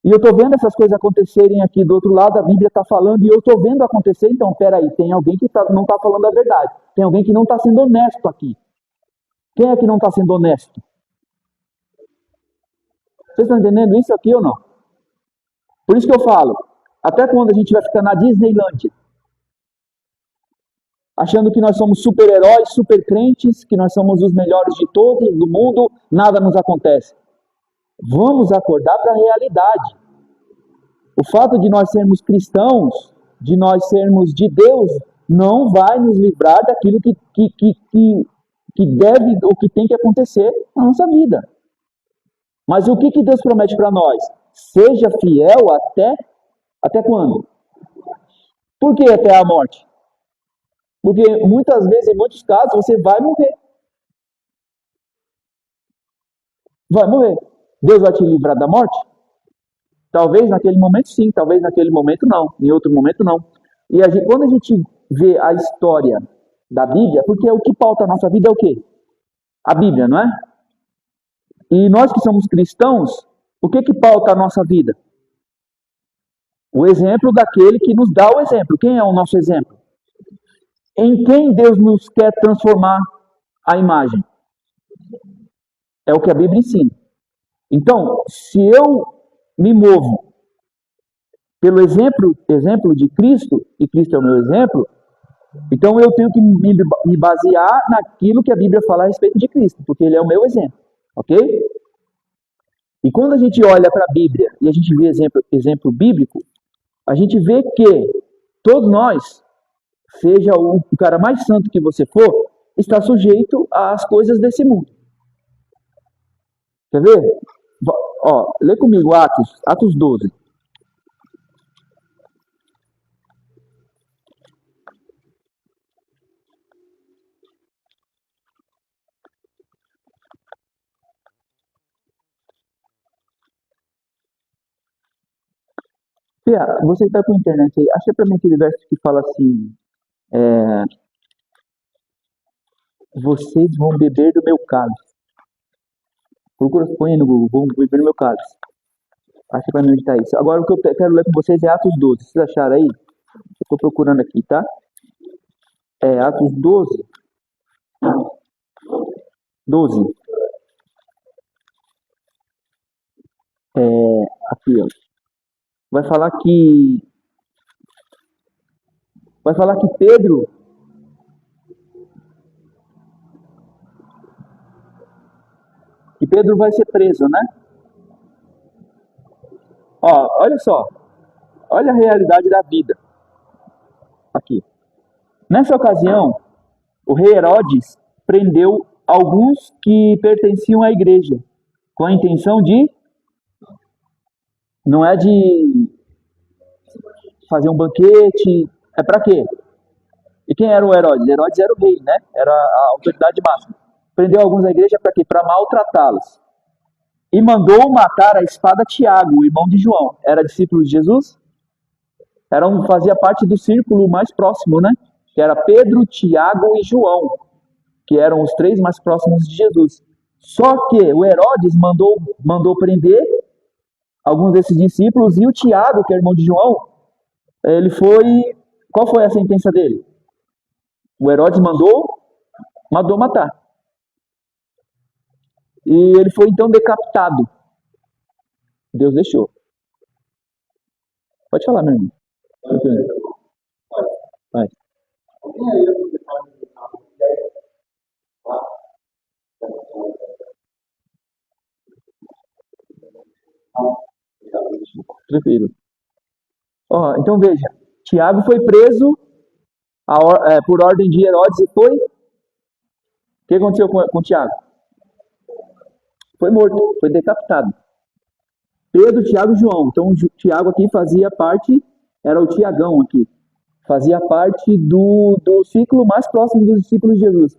E eu estou vendo essas coisas acontecerem aqui do outro lado, a Bíblia está falando, e eu estou vendo acontecer, então, peraí, tem alguém que não está falando a verdade. Tem alguém que não está sendo honesto aqui. Quem é que não está sendo honesto? Vocês estão entendendo isso aqui ou não? Por isso que eu falo, até quando a gente vai ficar na Disneylândia, achando que nós somos super-heróis, super-crentes, que nós somos os melhores de todos, do mundo, nada nos acontece. Vamos acordar para a realidade. O fato de nós sermos cristãos, de nós sermos de Deus, não vai nos livrar daquilo que deve ou que tem que acontecer na nossa vida. Mas o que Deus promete para nós? Seja fiel até quando? Por que até a morte? Porque muitas vezes, em muitos casos, você vai morrer. Vai morrer. Deus vai te livrar da morte? Talvez naquele momento sim, talvez naquele momento não, em outro momento não. E quando a gente vê a história da Bíblia, porque o que pauta a nossa vida é o quê? A Bíblia, não é? E nós que somos cristãos, o que pauta a nossa vida? O exemplo daquele que nos dá o exemplo. Quem é o nosso exemplo? Em quem Deus nos quer transformar a imagem? É o que a Bíblia ensina. Então, se eu me movo pelo exemplo de Cristo, e Cristo é o meu exemplo, então eu tenho que me basear naquilo que a Bíblia fala a respeito de Cristo, porque ele é o meu exemplo, ok? E quando a gente olha para a Bíblia e a gente vê exemplo bíblico, a gente vê que todos nós, seja o cara mais santo que você for, está sujeito às coisas desse mundo. Quer ver? Ó, lê comigo Atos 12. Pia, você que está com a internet aí, acha para mim aquele verso que fala assim: vocês vão beber do meu cálice. Procura, põe no Google, vão beber do meu cálice. Acha para mim onde está isso. Agora o que eu quero ler com vocês é Atos 12. Vocês acharam aí? Eu estou procurando aqui, tá? É Atos 12. 12. Aqui, ó. Vai falar que Pedro vai ser preso, né? Ó, olha só. Olha a realidade da vida. Aqui. Nessa ocasião, o rei Herodes prendeu alguns que pertenciam à igreja, com a intenção de... Não é de fazer um banquete, é para quê? E quem era o Herodes? Herodes era o rei, né? Era a autoridade máxima. Prendeu alguns da igreja para quê? Para maltratá-los. E mandou matar a espada Tiago, o irmão de João. Era discípulo de Jesus? Fazia parte do círculo mais próximo, né? Que era Pedro, Tiago e João, que eram os três mais próximos de Jesus. Só que o Herodes mandou prender alguns desses discípulos, e o Tiago, que é irmão de João, qual foi a sentença dele? O Herodes mandou matar. E ele foi então decapitado. Deus deixou. Pode falar, meu irmão. Vai. Tranquilo. Ó, então veja, Tiago foi preso por ordem de Herodes e foi... O que aconteceu com Tiago? Foi morto, foi decapitado. Pedro, Tiago e João. Então, o Tiago aqui fazia parte, era o Tiagão aqui, fazia parte do ciclo mais próximo dos discípulos de Jesus.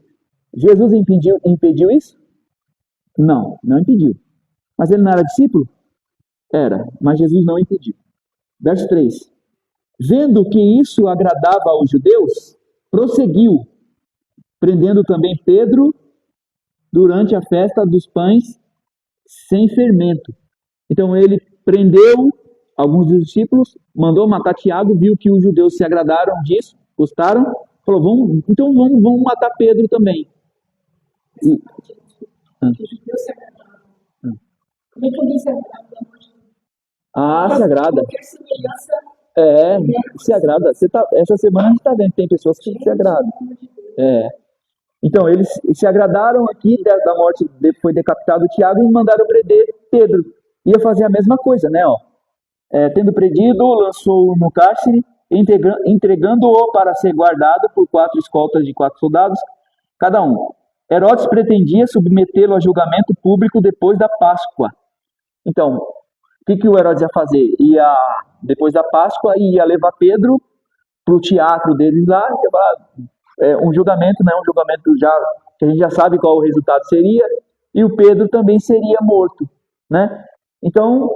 Jesus impediu isso? Não impediu. Mas ele não era discípulo? Era, mas Jesus não impediu. Verso 3. Vendo que isso agradava aos judeus, prosseguiu, prendendo também Pedro durante a festa dos pães sem fermento. Então ele prendeu alguns dos discípulos, mandou matar Tiago, viu que os judeus se agradaram disso, gostaram, falou, vamos matar Pedro também. Como é que alguém se agrada? Se agrada. Se agrada. Essa semana a gente está vendo que tem pessoas que se agradam. Então, eles se agradaram aqui da morte, foi decapitado Tiago e mandaram prender Pedro. Ia fazer a mesma coisa, né? Tendo prendido, lançou-o no cárcere, entregando-o para ser guardado por 4 escoltas de 4 soldados, cada um. Herodes pretendia submetê-lo a julgamento público depois da Páscoa. Então, o que o Herodes ia fazer? Depois da Páscoa, ia levar Pedro para o teatro deles lá, um julgamento, né? Um julgamento já que a gente já sabe qual o resultado seria, e o Pedro também seria morto, né? Então,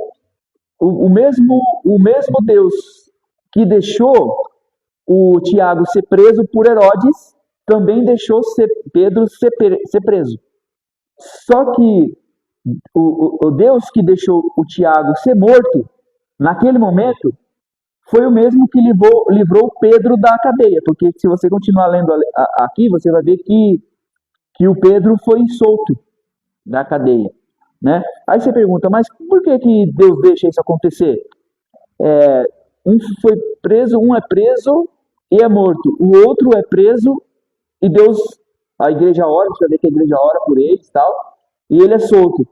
o mesmo Deus que deixou o Tiago ser preso por Herodes, também deixou Pedro ser preso. Só que o Deus que deixou o Tiago ser morto, naquele momento, foi o mesmo que livrou Pedro da cadeia. Porque se você continuar lendo aqui, você vai ver que o Pedro foi solto da cadeia. né? Aí você pergunta, mas por que Deus deixa isso acontecer? Um foi preso, um é preso e é morto. O outro é preso e Deus, a igreja ora, você vê que a igreja ora por eles e tal, e ele é solto.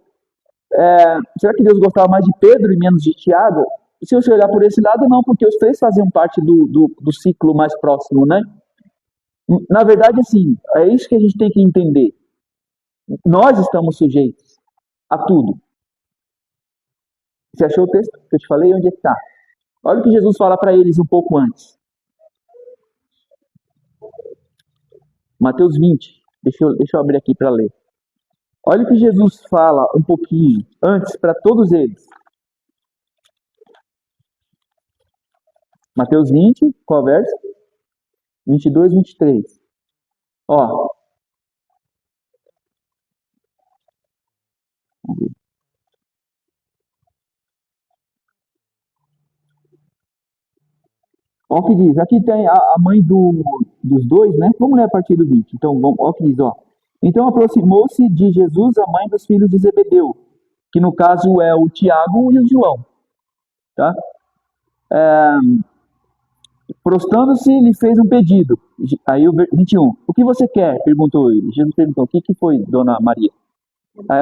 Será que Deus gostava mais de Pedro e menos de Tiago? Se você olhar por esse lado, não, porque os três faziam parte do ciclo mais próximo, né? Na verdade, assim, é isso que a gente tem que entender. Nós estamos sujeitos a tudo. Você achou o texto que eu te falei? Onde é que está? Olha o que Jesus fala para eles um pouco antes. Mateus 20. Deixa eu abrir aqui para ler. Olha o que Jesus fala um pouquinho antes para todos eles. Mateus 20, qual verso? 22, 23. Ó. Vamos ver. Olha o que diz. Aqui tem a mãe dos dois, né? Vamos ler a partir do 20. Então, olha o que diz, ó. Então aproximou-se de Jesus a mãe dos filhos de Zebedeu, que no caso é o Tiago e o João. Tá? Prostrando-se, lhe fez um pedido. Aí o 21. O que você quer? Perguntou ele. Jesus perguntou, o que foi, dona Maria? Aí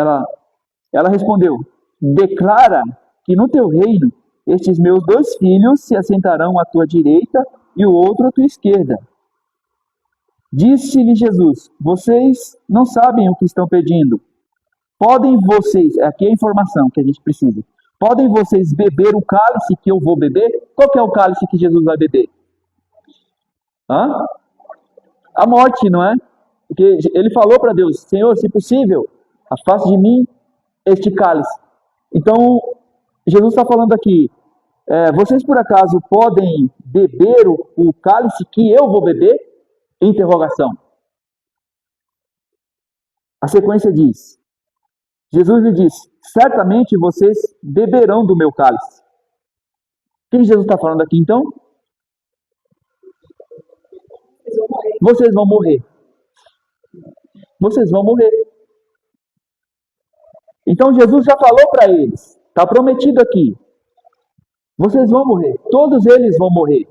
ela respondeu, declara que no teu reino estes meus dois filhos se assentarão à tua direita e o outro à tua esquerda. Disse-lhe Jesus, vocês não sabem o que estão pedindo. Podem vocês, aqui é a informação que a gente precisa, podem vocês beber o cálice que eu vou beber? Qual que é o cálice que Jesus vai beber? A morte, não é? Porque ele falou para Deus, Senhor, se possível, afaste de mim este cálice. Então, Jesus está falando aqui, vocês por acaso podem beber o cálice que eu vou beber? Interrogação. A sequência diz, Jesus lhe diz, certamente vocês beberão do meu cálice. O que Jesus está falando aqui então? Vocês vão morrer. Vocês vão morrer. Então Jesus já falou para eles, está prometido aqui, vocês vão morrer, todos eles vão morrer.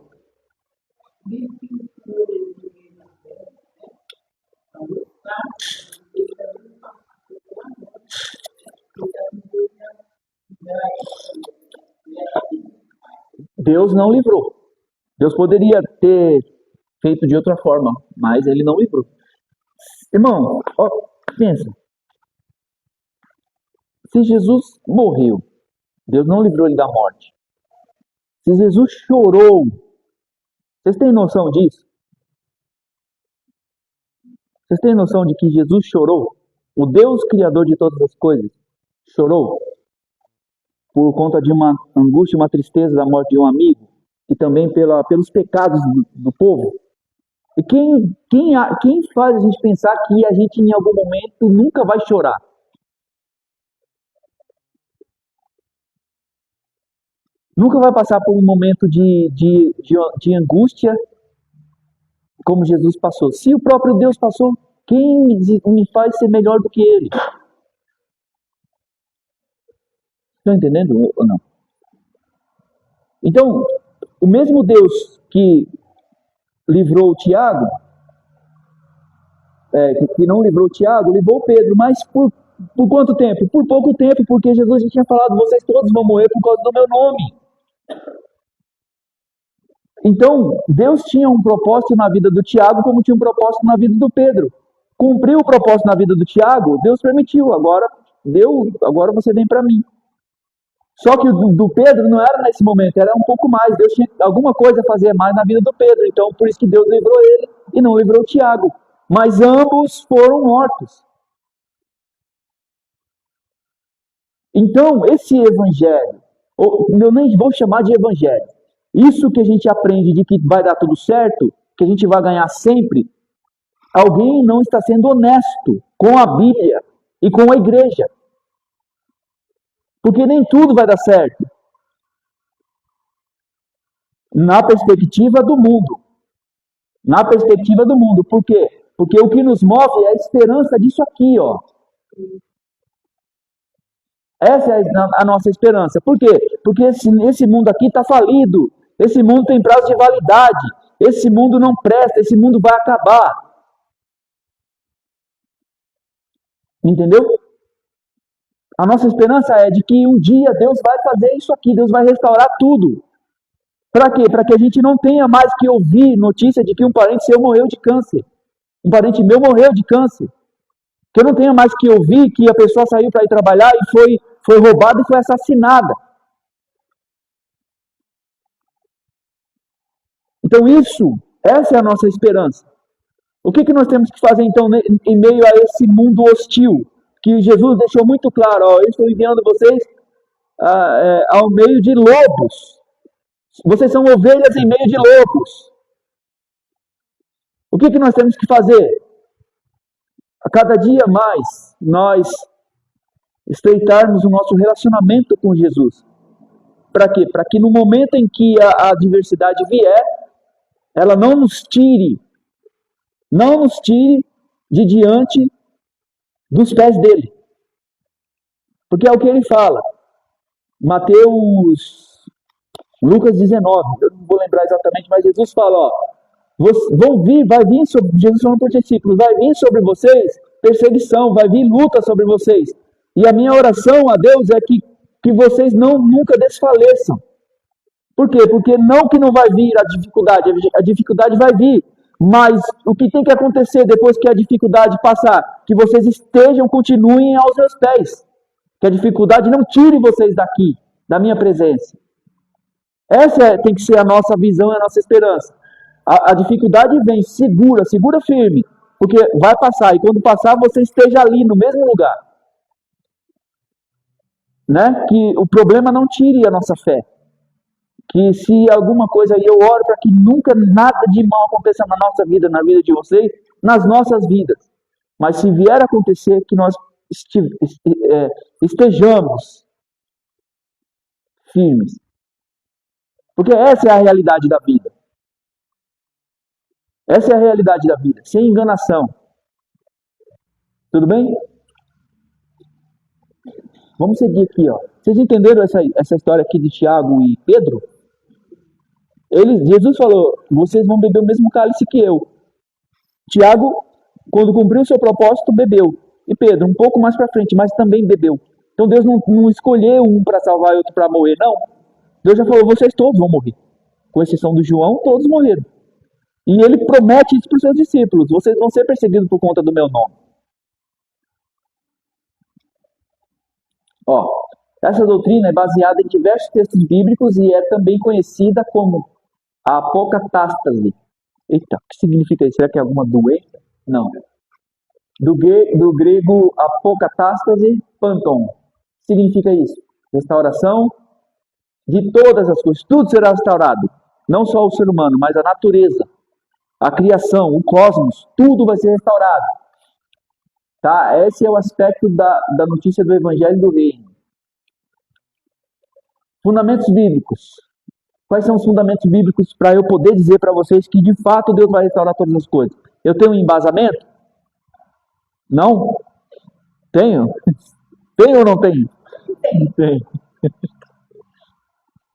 Deus não livrou. Deus poderia ter feito de outra forma, mas ele não livrou. Irmão, pensa. Se Jesus morreu, Deus não livrou ele da morte. Se Jesus chorou, vocês têm noção disso? Vocês têm noção de que Jesus chorou? O Deus Criador de todas as coisas chorou por conta de uma angústia, uma tristeza da morte de um amigo e também pelos pecados do povo. E quem faz a gente pensar que a gente em algum momento nunca vai chorar? Nunca vai passar por um momento de angústia como Jesus passou. Se o próprio Deus passou, quem me faz ser melhor do que ele? Estão entendendo ou não? Então, o mesmo Deus que livrou o Tiago, que não livrou o Tiago, livrou o Pedro, mas por quanto tempo? Por pouco tempo, porque Jesus já tinha falado, vocês todos vão morrer por causa do meu nome. Então, Deus tinha um propósito na vida do Tiago, como tinha um propósito na vida do Pedro. Cumpriu o propósito na vida do Tiago, Deus permitiu, agora você vem para mim. Só que o do Pedro não era nesse momento, era um pouco mais. Deus tinha alguma coisa a fazer mais na vida do Pedro, então por isso que Deus livrou ele e não livrou o Tiago. Mas ambos foram mortos. Então, esse evangelho, eu nem vou chamar de evangelho, isso que a gente aprende de que vai dar tudo certo, que a gente vai ganhar sempre, alguém não está sendo honesto com a Bíblia e com a igreja. Porque nem tudo vai dar certo. Na perspectiva do mundo. Na perspectiva do mundo. Por quê? Porque o que nos move é a esperança disso aqui, ó. Essa é a nossa esperança. Por quê? Porque esse mundo aqui está falido. Esse mundo tem prazo de validade. Esse mundo não presta. Esse mundo vai acabar. Entendeu? A nossa esperança é de que um dia Deus vai fazer isso aqui. Deus vai restaurar tudo. Para quê? Para que a gente não tenha mais que ouvir notícia de que um parente seu morreu de câncer. Um parente meu morreu de câncer. Que eu não tenha mais que ouvir que a pessoa saiu para ir trabalhar e foi roubada e foi assassinada. Então essa é a nossa esperança. O que nós temos que fazer então em meio a esse mundo hostil? Que Jesus deixou muito claro, ó, eu estou enviando vocês ao meio de lobos. Vocês são ovelhas em meio de lobos. O que nós temos que fazer? A cada dia mais nós estreitarmos o nosso relacionamento com Jesus. Para quê? Para que no momento em que a adversidade vier, ela não nos tire de diante dos pés dele. Porque é o que ele fala. Lucas 19, eu não vou lembrar exatamente, mas Jesus fala, ó, vai vir sobre, Jesus falando para os discípulos, vai vir sobre vocês perseguição, vai vir luta sobre vocês. E a minha oração a Deus é que vocês nunca desfaleçam. Por quê? Porque não que não vai vir a dificuldade vai vir, mas o que tem que acontecer depois que a dificuldade passar? Que vocês continuem aos meus pés. Que a dificuldade não tire vocês daqui, da minha presença. Essa tem que ser a nossa visão e a nossa esperança. A dificuldade vem, segura firme, porque vai passar, e quando passar você esteja ali no mesmo lugar. Né? Que o problema não tire a nossa fé. Que se alguma coisa, e eu oro para que nunca nada de mal aconteça na nossa vida, na vida de vocês, nas nossas vidas. Mas se vier a acontecer, que nós estejamos firmes. Porque essa é a realidade da vida. Essa é a realidade da vida, sem enganação. Tudo bem? Vamos seguir aqui, ó. Vocês entenderam essa história aqui de Tiago e Pedro? Jesus falou, vocês vão beber o mesmo cálice que eu. Tiago, quando cumpriu o seu propósito, bebeu. E Pedro, um pouco mais para frente, mas também bebeu. Então Deus não escolheu um para salvar e outro para morrer, não. Deus já falou, vocês todos vão morrer. Com exceção do João, todos morreram. E ele promete isso para os seus discípulos. Vocês vão ser perseguidos por conta do meu nome. Ó, essa doutrina é baseada em diversos textos bíblicos e é também conhecida como a apocatástase. Eita, o que significa isso? Será que é alguma doença? Não. Do grego apocatástase, panton. Significa isso. Restauração de todas as coisas. Tudo será restaurado. Não só o ser humano, mas a natureza, a criação, o cosmos. Tudo vai ser restaurado. Tá? Esse é o aspecto da notícia do Evangelho do Reino. Fundamentos bíblicos. Quais são os fundamentos bíblicos para eu poder dizer para vocês que de fato Deus vai restaurar todas as coisas? Eu tenho um embasamento? Não? Tenho? Tenho ou não tenho? Tenho.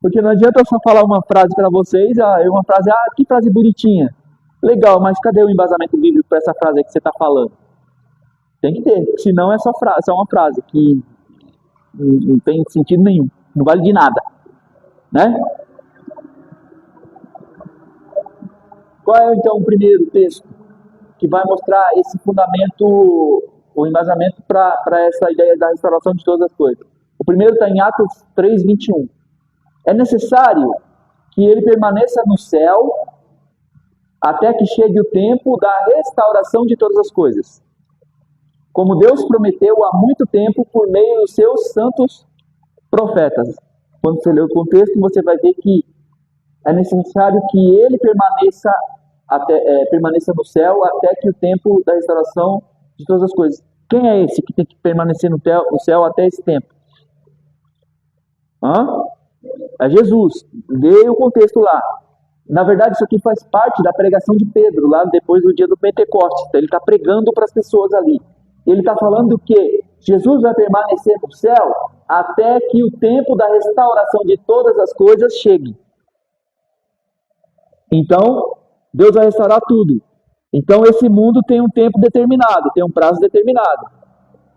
Porque não adianta eu só falar uma frase para vocês, uma frase, que frase bonitinha. Legal, mas cadê o embasamento bíblico para essa frase aí que você está falando? Tem que ter, senão é só uma frase que não tem sentido nenhum, não vale de nada, né? Qual é então o primeiro texto que vai mostrar esse fundamento, o embasamento para essa ideia da restauração de todas as coisas? O primeiro está em Atos 3:21. É necessário que ele permaneça no céu até que chegue o tempo da restauração de todas as coisas, como Deus prometeu há muito tempo por meio dos seus santos profetas. Quando você ler o contexto, você vai ver que é necessário que ele permaneça no céu até que o tempo da restauração de todas as coisas. Quem é esse que tem que permanecer no céu até esse tempo? É Jesus. Dê o contexto lá. Na verdade, isso aqui faz parte da pregação de Pedro, lá depois do dia do Pentecostes. Ele está pregando para as pessoas ali. Ele está falando que Jesus vai permanecer no céu até que o tempo da restauração de todas as coisas chegue. Então, Deus vai restaurar tudo. Então, esse mundo tem um tempo determinado, tem um prazo determinado.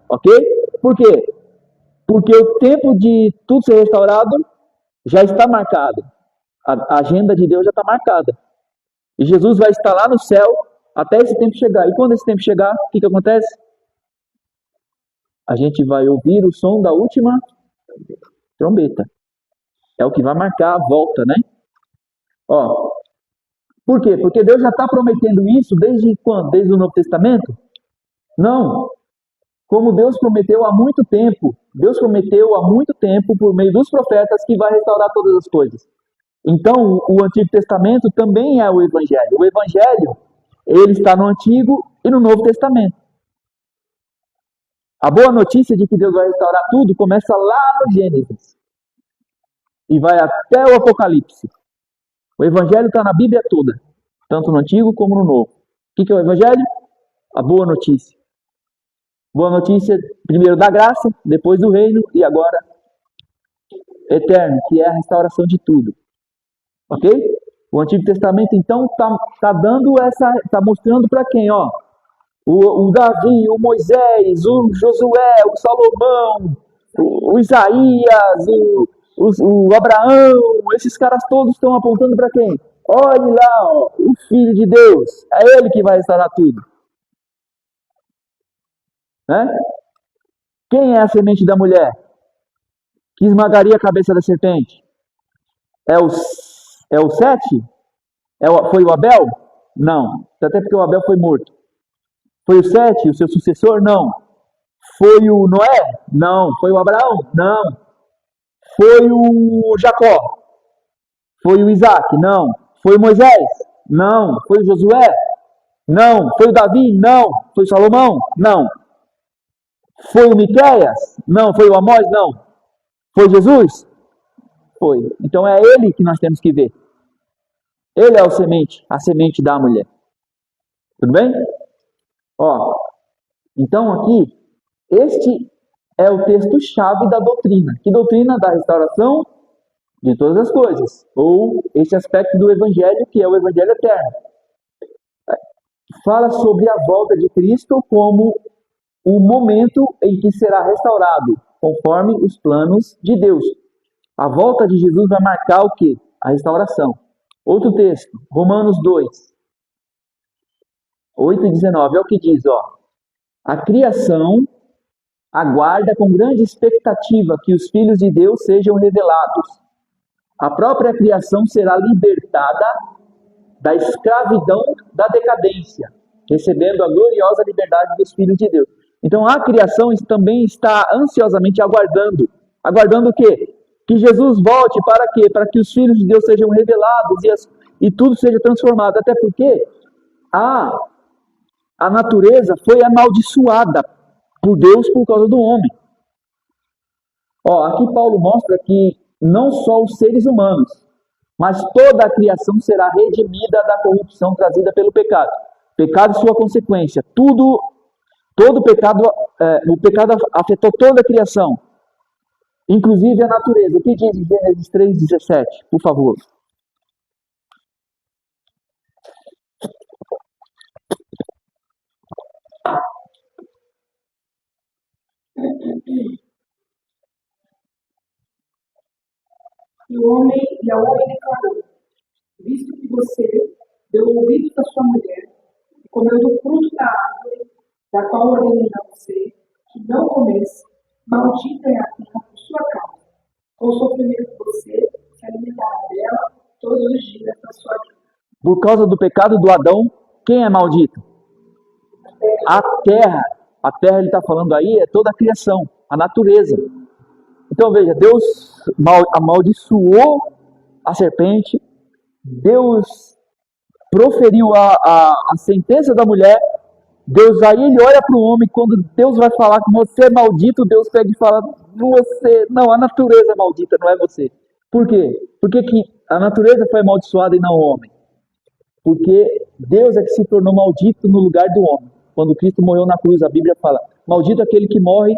Ok? Por quê? Porque o tempo de tudo ser restaurado já está marcado. A agenda de Deus já está marcada. E Jesus vai estar lá no céu até esse tempo chegar. E quando esse tempo chegar, o que acontece? A gente vai ouvir o som da última trombeta. É o que vai marcar a volta, né? Ó, por quê? Porque Deus já está prometendo isso desde quando? Desde o Novo Testamento? Não. Como Deus prometeu há muito tempo. Deus prometeu há muito tempo, por meio dos profetas, que vai restaurar todas as coisas. Então, o Antigo Testamento também é o Evangelho. O Evangelho, ele está no Antigo e no Novo Testamento. A boa notícia de que Deus vai restaurar tudo começa lá no Gênesis e vai até o Apocalipse. O Evangelho está na Bíblia toda, tanto no Antigo como no Novo. O que é o Evangelho? A boa notícia. Boa notícia, primeiro da graça, depois do reino e agora eterno, que é a restauração de tudo. Ok? O Antigo Testamento, então, está mostrando para quem? Ó, o Davi, o Moisés, o Josué, o Salomão, o Isaías, o Abraão, esses caras todos estão apontando para quem? Olhe lá, ó, o Filho de Deus, é ele que vai restaurar tudo. Né? Quem é a semente da mulher que esmagaria a cabeça da serpente? É o Sete? Foi o Abel? Não, até porque o Abel foi morto. Foi o Sete, o seu sucessor? Não. Foi o Noé? Não. Foi o Abraão? Não. Foi o Jacó? Foi o Isaac? Não. Foi o Moisés? Não. Foi o Josué? Não. Foi o Davi? Não. Foi o Salomão? Não. Foi o Miqueias? Não. Foi o Amós? Não. Foi Jesus? Foi. Então é ele que nós temos que ver. Ele é a semente da mulher. Tudo bem? Ó, então aqui, este é o texto-chave da doutrina. Que doutrina? Da restauração de todas as coisas. Ou esse aspecto do Evangelho, que é o Evangelho eterno. Fala sobre a volta de Cristo como o momento em que será restaurado, conforme os planos de Deus. A volta de Jesus vai marcar o quê? A restauração. Outro texto, Romanos 2, 8 e 19, é o que diz, ó. A criação aguarda com grande expectativa que os filhos de Deus sejam revelados. A própria criação será libertada da escravidão da decadência, recebendo a gloriosa liberdade dos filhos de Deus. Então a criação também está ansiosamente aguardando. Aguardando o quê? Que Jesus volte para quê? Para que os filhos de Deus sejam revelados e tudo seja transformado. Até porque a natureza foi amaldiçoada por Deus por causa do homem. Ó, aqui Paulo mostra que não só os seres humanos, mas toda a criação será redimida da corrupção trazida pelo pecado. Pecado e sua consequência. Todo o pecado afetou toda a criação, inclusive a natureza. O que diz em Gênesis 3,17? Por favor. E ao homem declarou: visto que você deu ouvidos à sua mulher e comeu do fruto da árvore, da qual ordenei a você que não comesse, maldita é a terra por sua causa. Com sofrimento você se alimentará dela todos os dias da sua vida. Por causa do pecado do Adão, quem é maldito? A terra. A terra, ele está falando aí, é toda a criação, a natureza. Então veja, Deus amaldiçoou a serpente, Deus proferiu a sentença da mulher, Deus aí ele olha para o homem, quando Deus vai falar que você é maldito, Deus pega e fala, não, a natureza é maldita, não é você. Por quê? Por que a natureza foi amaldiçoada e não o homem? Porque Deus é que se tornou maldito no lugar do homem. Quando Cristo morreu na cruz, a Bíblia fala, maldito aquele que morre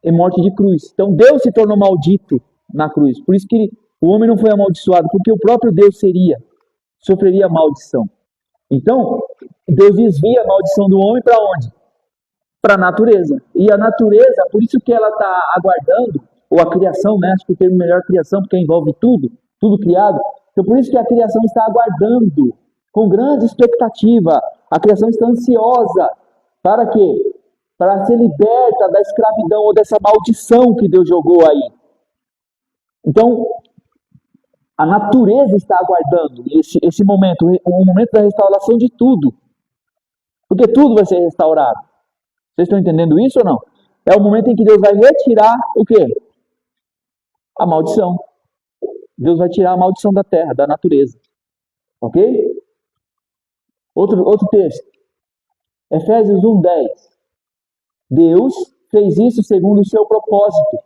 em morte de cruz. Então Deus se tornou maldito na cruz. Por isso que o homem não foi amaldiçoado, porque o próprio Deus sofreria maldição. Então, Deus desvia a maldição do homem para onde? Para a natureza. E a natureza, por isso que ela está aguardando, ou a criação, né? Acho que o termo melhor é criação, porque envolve tudo criado. Então, por isso que a criação está aguardando, com grande expectativa. A criação está ansiosa. Para quê? Para ser liberta da escravidão ou dessa maldição que Deus jogou aí. Então, a natureza está aguardando esse momento, o momento da restauração de tudo. Porque tudo vai ser restaurado. Vocês estão entendendo isso ou não? É o momento em que Deus vai retirar o quê? A maldição. Deus vai tirar a maldição da terra, da natureza. Ok? Outro texto. Efésios 1:10. Deus fez isso segundo o seu propósito,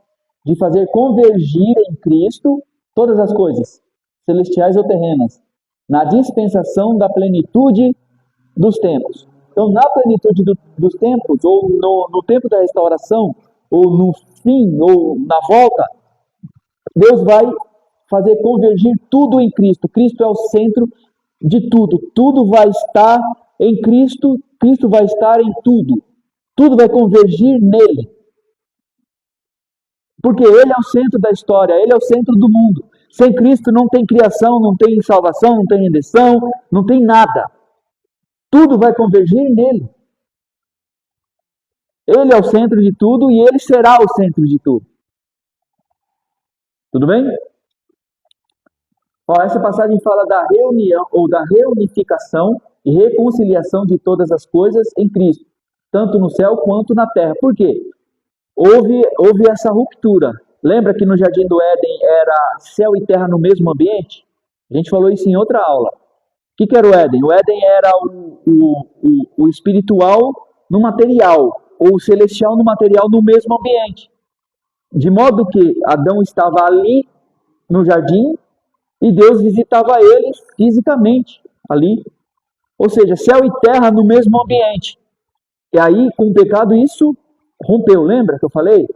de fazer convergir em Cristo todas as coisas, celestiais ou terrenas, na dispensação da plenitude dos tempos. Então, na plenitude dos tempos, ou no tempo da restauração, ou no fim, ou na volta, Deus vai fazer convergir tudo em Cristo. Cristo é o centro de tudo. Tudo vai estar em Cristo, Cristo vai estar em tudo. Tudo vai convergir nele. Porque ele é o centro da história, ele é o centro do mundo. Sem Cristo não tem criação, não tem salvação, não tem redenção, não tem nada. Tudo vai convergir nele. Ele é o centro de tudo e ele será o centro de tudo. Tudo bem? Ó, essa passagem fala da reunião ou da reunificação e reconciliação de todas as coisas em Cristo, tanto no céu quanto na terra. Por quê? Houve essa ruptura. Lembra que no Jardim do Éden era céu e terra no mesmo ambiente? A gente falou isso em outra aula. O que era o Éden? O Éden era o espiritual no material, ou o celestial no material no mesmo ambiente. De modo que Adão estava ali no jardim e Deus visitava ele fisicamente ali. Ou seja, céu e terra no mesmo ambiente. E aí, com o pecado, isso rompeu. Lembra que eu falei?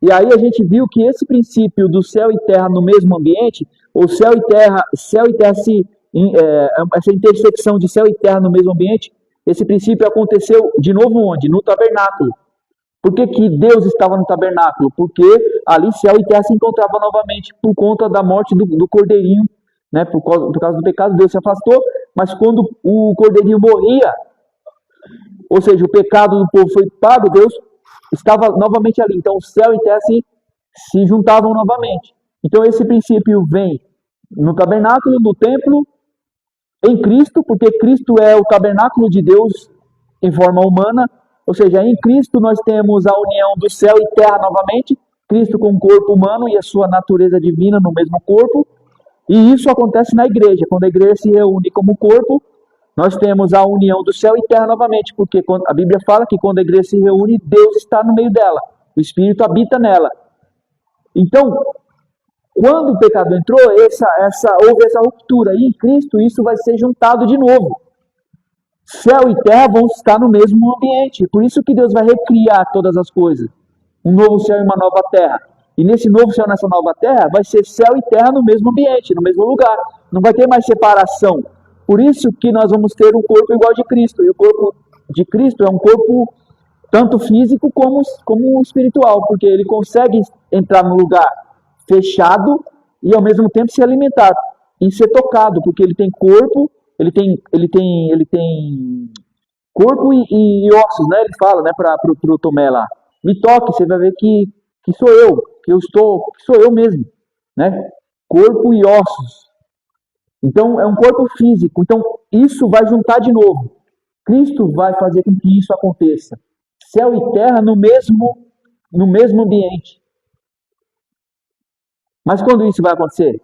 E aí a gente viu que esse princípio do céu e terra no mesmo ambiente, ou essa intersecção de céu e terra no mesmo ambiente, esse princípio aconteceu de novo onde? No tabernáculo. Por que Deus estava no tabernáculo? Porque ali céu e terra se encontravam novamente por conta da morte do cordeirinho, né? Por causa do pecado, Deus se afastou, mas quando o cordeirinho morria, ou seja, o pecado do povo foi pago, Deus estava novamente ali. Então, o céu e terra se juntavam novamente. Então, esse princípio vem no tabernáculo, no templo, em Cristo, porque Cristo é o tabernáculo de Deus em forma humana. Ou seja, em Cristo nós temos a união do céu e terra novamente, Cristo com o corpo humano e a sua natureza divina no mesmo corpo. E isso acontece na igreja. Quando a igreja se reúne como corpo, nós temos a união do céu e terra novamente, porque a Bíblia fala que quando a igreja se reúne, Deus está no meio dela, o Espírito habita nela. Então, quando o pecado entrou, houve essa ruptura, e em Cristo isso vai ser juntado de novo. Céu e terra vão estar no mesmo ambiente, por isso que Deus vai recriar todas as coisas. Um novo céu e uma nova terra. E nesse novo céu, nessa nova terra, vai ser céu e terra no mesmo ambiente, no mesmo lugar. Não vai ter mais separação. Por isso que nós vamos ter um corpo igual de Cristo. E o corpo de Cristo é um corpo tanto físico como espiritual, porque ele consegue entrar no lugar fechado e ao mesmo tempo se alimentar e ser tocado, porque ele tem corpo, ele tem corpo e ossos, né? Ele fala, né, para o Tomé lá. Me toque, você vai ver que sou eu, que sou eu mesmo, né? Corpo e ossos. Então, é um corpo físico. Então, isso vai juntar de novo. Cristo vai fazer com que isso aconteça. Céu e terra no mesmo ambiente. Mas quando isso vai acontecer?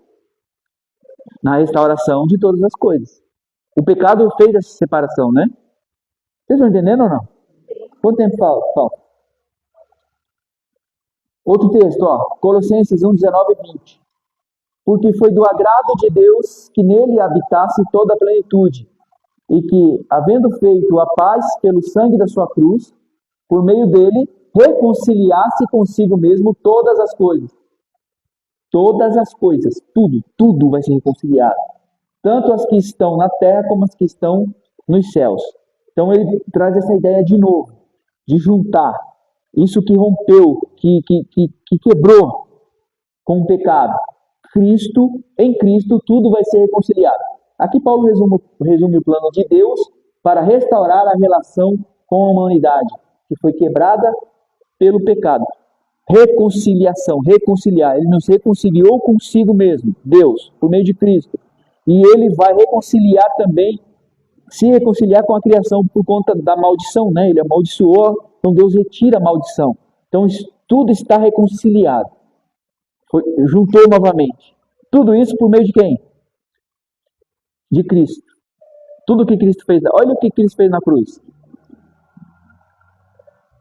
Na restauração de todas as coisas. O pecado fez essa separação, né? Vocês estão entendendo ou não? Quanto tempo falta? Outro texto, ó. Colossenses 1, 19 e 20. Porque foi do agrado de Deus que nele habitasse toda a plenitude, e que, havendo feito a paz pelo sangue da sua cruz, por meio dele, reconciliasse consigo mesmo todas as coisas. Todas as coisas, tudo vai ser reconciliado. Tanto as que estão na terra como as que estão nos céus. Então ele traz essa ideia de novo, de juntar isso que rompeu, que quebrou com o pecado. Em Cristo, tudo vai ser reconciliado. Aqui Paulo resume o plano de Deus para restaurar a relação com a humanidade, que foi quebrada pelo pecado. Reconciliação, reconciliar. Ele nos reconciliou consigo mesmo, Deus, por meio de Cristo. E ele vai reconciliar também, se reconciliar com a criação por conta da maldição, né? Ele amaldiçoou, então Deus retira a maldição. Então tudo está reconciliado. Juntou novamente. Tudo isso por meio de quem? De Cristo. Tudo que Cristo fez. Olha o que Cristo fez na cruz.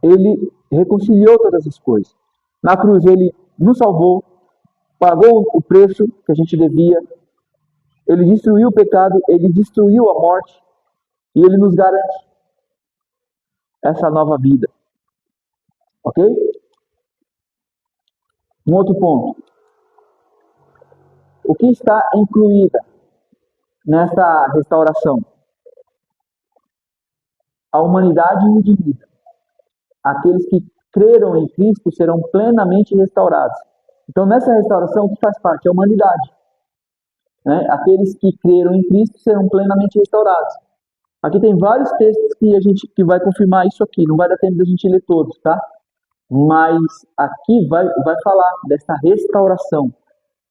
Ele reconciliou todas as coisas. Na cruz ele nos salvou, pagou o preço que a gente devia, ele destruiu o pecado, ele destruiu a morte e ele nos garante essa nova vida. Ok? Um outro ponto. O que está incluída nessa restauração? A humanidade redimida. Aqueles que creram em Cristo serão plenamente restaurados. Então, nessa restauração, o que faz parte? A humanidade. Né? Aqueles que creram em Cristo serão plenamente restaurados. Aqui tem vários textos que vai confirmar isso aqui. Não vai dar tempo da gente ler todos, tá? Mas aqui vai falar dessa restauração,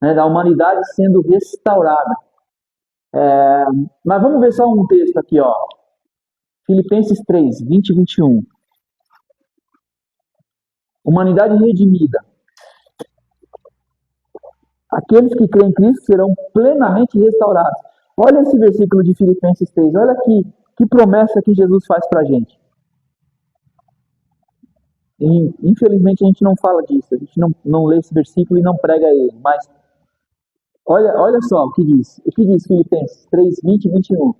né? Da humanidade sendo restaurada. Mas vamos ver só um texto aqui, ó. Filipenses 3, 20 e 21. Humanidade redimida. Aqueles que creem em Cristo serão plenamente restaurados. Olha esse versículo de Filipenses 3. Olha que promessa que Jesus faz para a gente. E, infelizmente a gente não fala disso. A gente não lê esse versículo e não prega ele. Mas olha só o que diz. O que diz Filipenses 3, 20 e 21.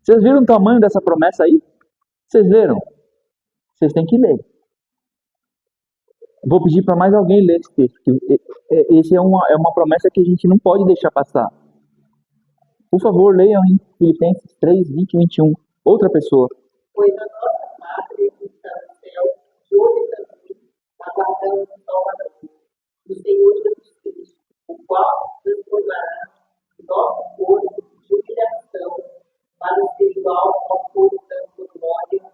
Vocês viram o tamanho dessa promessa aí? Vocês leram? Vocês têm que ler. Vou pedir para mais alguém ler esse texto. Esse é uma promessa que a gente não pode deixar passar. Por favor, leiam em Filipenses 3, 20 e 21. Outra pessoa. Pois a nossa pátria está no céu, de onde também aguardamos o Salvador, o Senhor Jesus Cristo, o qual transformará o nosso corpo de humilhação para ser igual ao corpo da sua glória,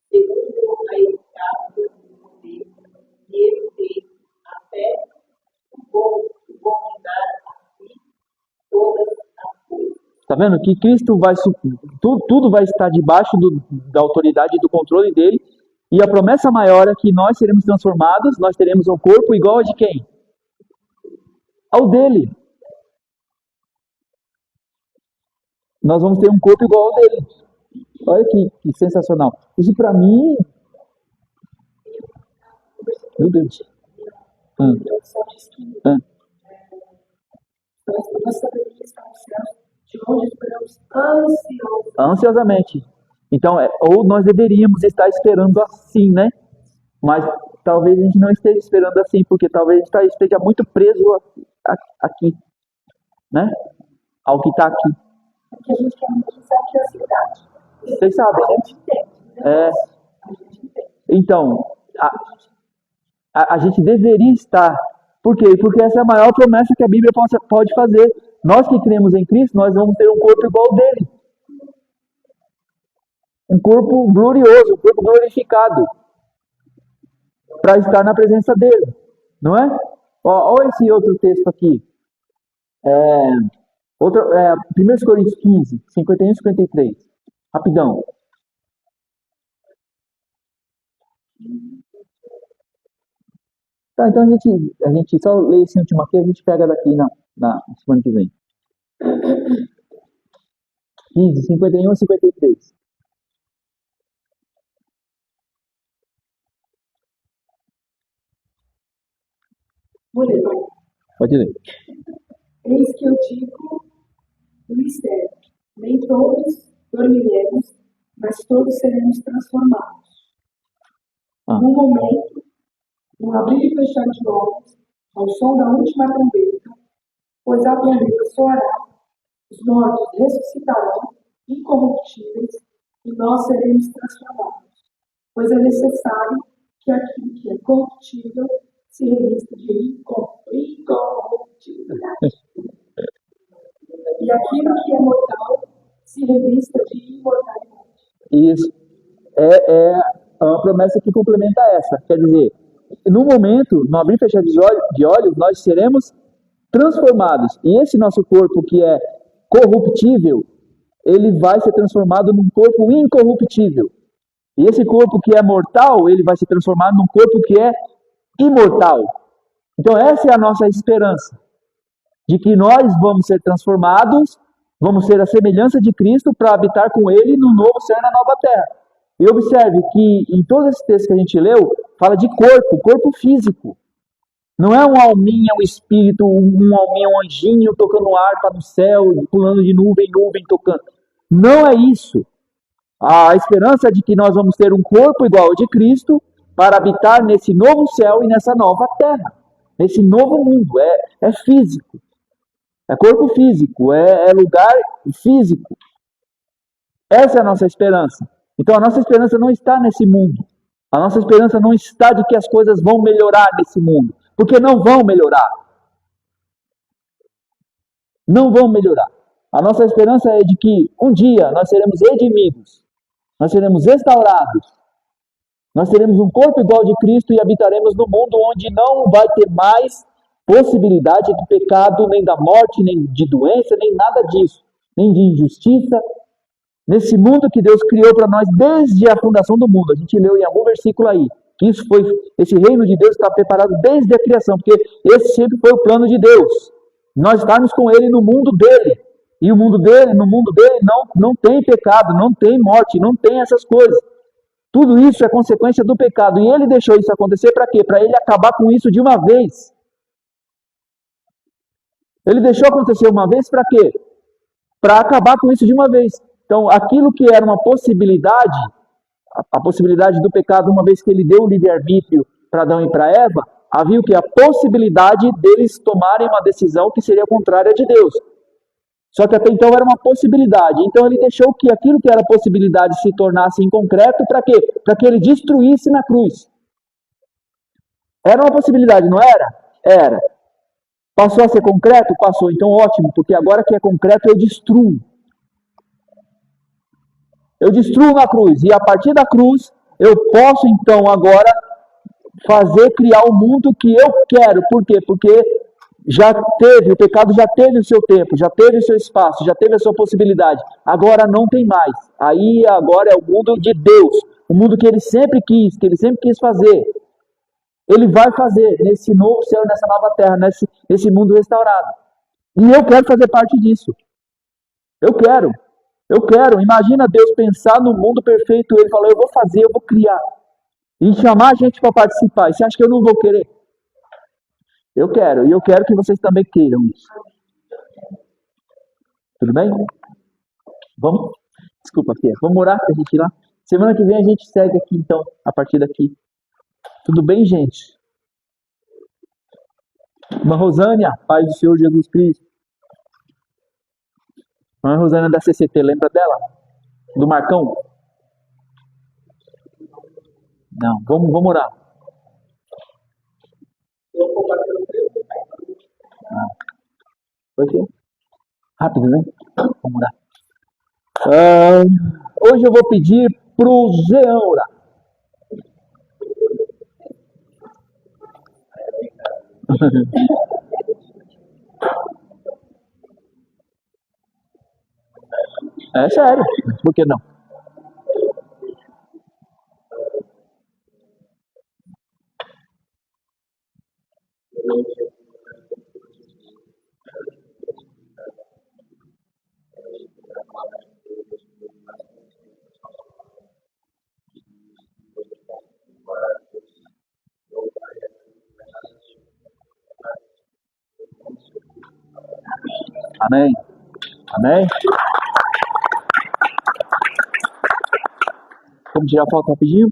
segundo a eficácia do poder que ele fez até o bom dar a si todas as coisas. Tá vendo? Que Cristo tudo vai estar debaixo da autoridade e do controle dele. E a promessa maior é que nós seremos transformados, nós teremos um corpo igual a de quem? Ao dele. Nós vamos ter um corpo igual ao dele. Olha que sensacional. Isso para mim... Meu Deus. Só diz que nós sabemos que está no céu, de onde esperamos ansiosamente. Então, ou nós deveríamos estar esperando assim, né? Mas talvez a gente não esteja esperando assim, porque talvez a gente esteja muito preso aqui, né? Ao que está aqui. Porque a gente quer muito aqui a cidade. Vocês sabem, né? Então, a gente deveria estar. Por quê? Porque essa é a maior promessa que a Bíblia pode fazer. Nós que cremos em Cristo, nós vamos ter um corpo igual ao dele. Um corpo glorioso, um corpo glorificado. Para estar na presença dele. Não é? Olha esse outro texto aqui. 1 Coríntios 15, 51 e 53. Rapidão. Tá, então a gente só lê esse último aqui, a gente pega daqui na semana que vem. 15, 51 e 53. Vou ler, vai. Pode ler. Eis que eu digo o mistério. Nem todos dormiremos, mas todos seremos transformados. Num momento, no abrir e fechar de olhos, ao som da última trombeta, pois a trombeta soará, os mortos ressuscitarão, incorruptíveis, e nós seremos transformados. Pois é necessário que aquilo que é corruptível se revista de incorruptibilidade. E aquilo que é mortal se revista de imortalidade. Isso. É uma promessa que complementa essa. Quer dizer, no momento, no abrir e fechar de olhos, nós seremos transformados. E esse nosso corpo que é corruptível, ele vai ser transformado num corpo incorruptível. E esse corpo que é mortal, ele vai ser transformado num corpo que é imortal. Então essa é a nossa esperança, de que nós vamos ser transformados, vamos ser a semelhança de Cristo para habitar com Ele no novo céu e na nova terra. E observe que em todos esses textos que a gente leu, fala de corpo físico. Não é uma alminha, um espírito, uma alminha, um anjinho tocando harpa no céu, pulando de nuvem em nuvem, tocando. Não é isso. A esperança é de que nós vamos ter um corpo igual ao de Cristo para habitar nesse novo céu e nessa nova terra. Nesse novo mundo. É físico. É corpo físico. É lugar físico. Essa é a nossa esperança. Então a nossa esperança não está nesse mundo. A nossa esperança não está de que as coisas vão melhorar nesse mundo. Porque não vão melhorar. Não vão melhorar. A nossa esperança é de que um dia nós seremos redimidos. Nós seremos restaurados. Nós teremos um corpo igual ao de Cristo e habitaremos no mundo onde não vai ter mais possibilidade de pecado, nem da morte, nem de doença, nem nada disso. Nem de injustiça. Nesse mundo que Deus criou para nós desde a fundação do mundo. A gente leu em algum versículo aí. Que esse reino de Deus está preparado desde a criação. Porque esse sempre foi o plano de Deus. Nós estarmos com Ele no mundo dele. E no mundo dele não tem pecado, não tem morte, não tem essas coisas. Tudo isso é consequência do pecado. E ele deixou isso acontecer para quê? Para ele acabar com isso de uma vez. Ele deixou acontecer uma vez para quê? Para acabar com isso de uma vez. Então, aquilo que era uma possibilidade, a possibilidade do pecado, uma vez que ele deu o livre-arbítrio para Adão e para Eva, havia o que? A possibilidade deles tomarem uma decisão que seria contrária de Deus. Só que até então era uma possibilidade. Então ele deixou que aquilo que era possibilidade se tornasse em concreto, para quê? Para que ele destruísse na cruz. Era uma possibilidade, não era? Era. Passou a ser concreto? Passou. Então ótimo, porque agora que é concreto eu destruo. Eu destruo na cruz. E a partir da cruz eu posso então agora criar o mundo que eu quero. Por quê? Porque o pecado já teve o seu tempo, já teve o seu espaço, já teve a sua possibilidade. Agora não tem mais. Aí agora é o mundo de Deus, o mundo que ele sempre quis fazer. Ele vai fazer nesse novo céu, nessa nova terra, nesse mundo restaurado. E eu quero fazer parte disso. Eu quero. Imagina Deus pensar no mundo perfeito. Ele falou, eu vou fazer, eu vou criar. E chamar a gente para participar. E você acha que eu não vou querer? Eu quero, e eu quero que vocês também queiram isso. Tudo bem? Vamos? Desculpa, Fia. Vamos orar para a gente ir lá? Semana que vem a gente segue aqui, então, a partir daqui. Tudo bem, gente? Irmã Rosânia, paz do Senhor Jesus Cristo. Irmã Rosânia da CCT, lembra dela? Do Marcão? Não, vamos orar. Vai ser rápido, né? Vamos orar. Hoje eu vou pedir pro Jean orar. É sério, por que não? Amém? Amém? Vamos tirar a foto rapidinho?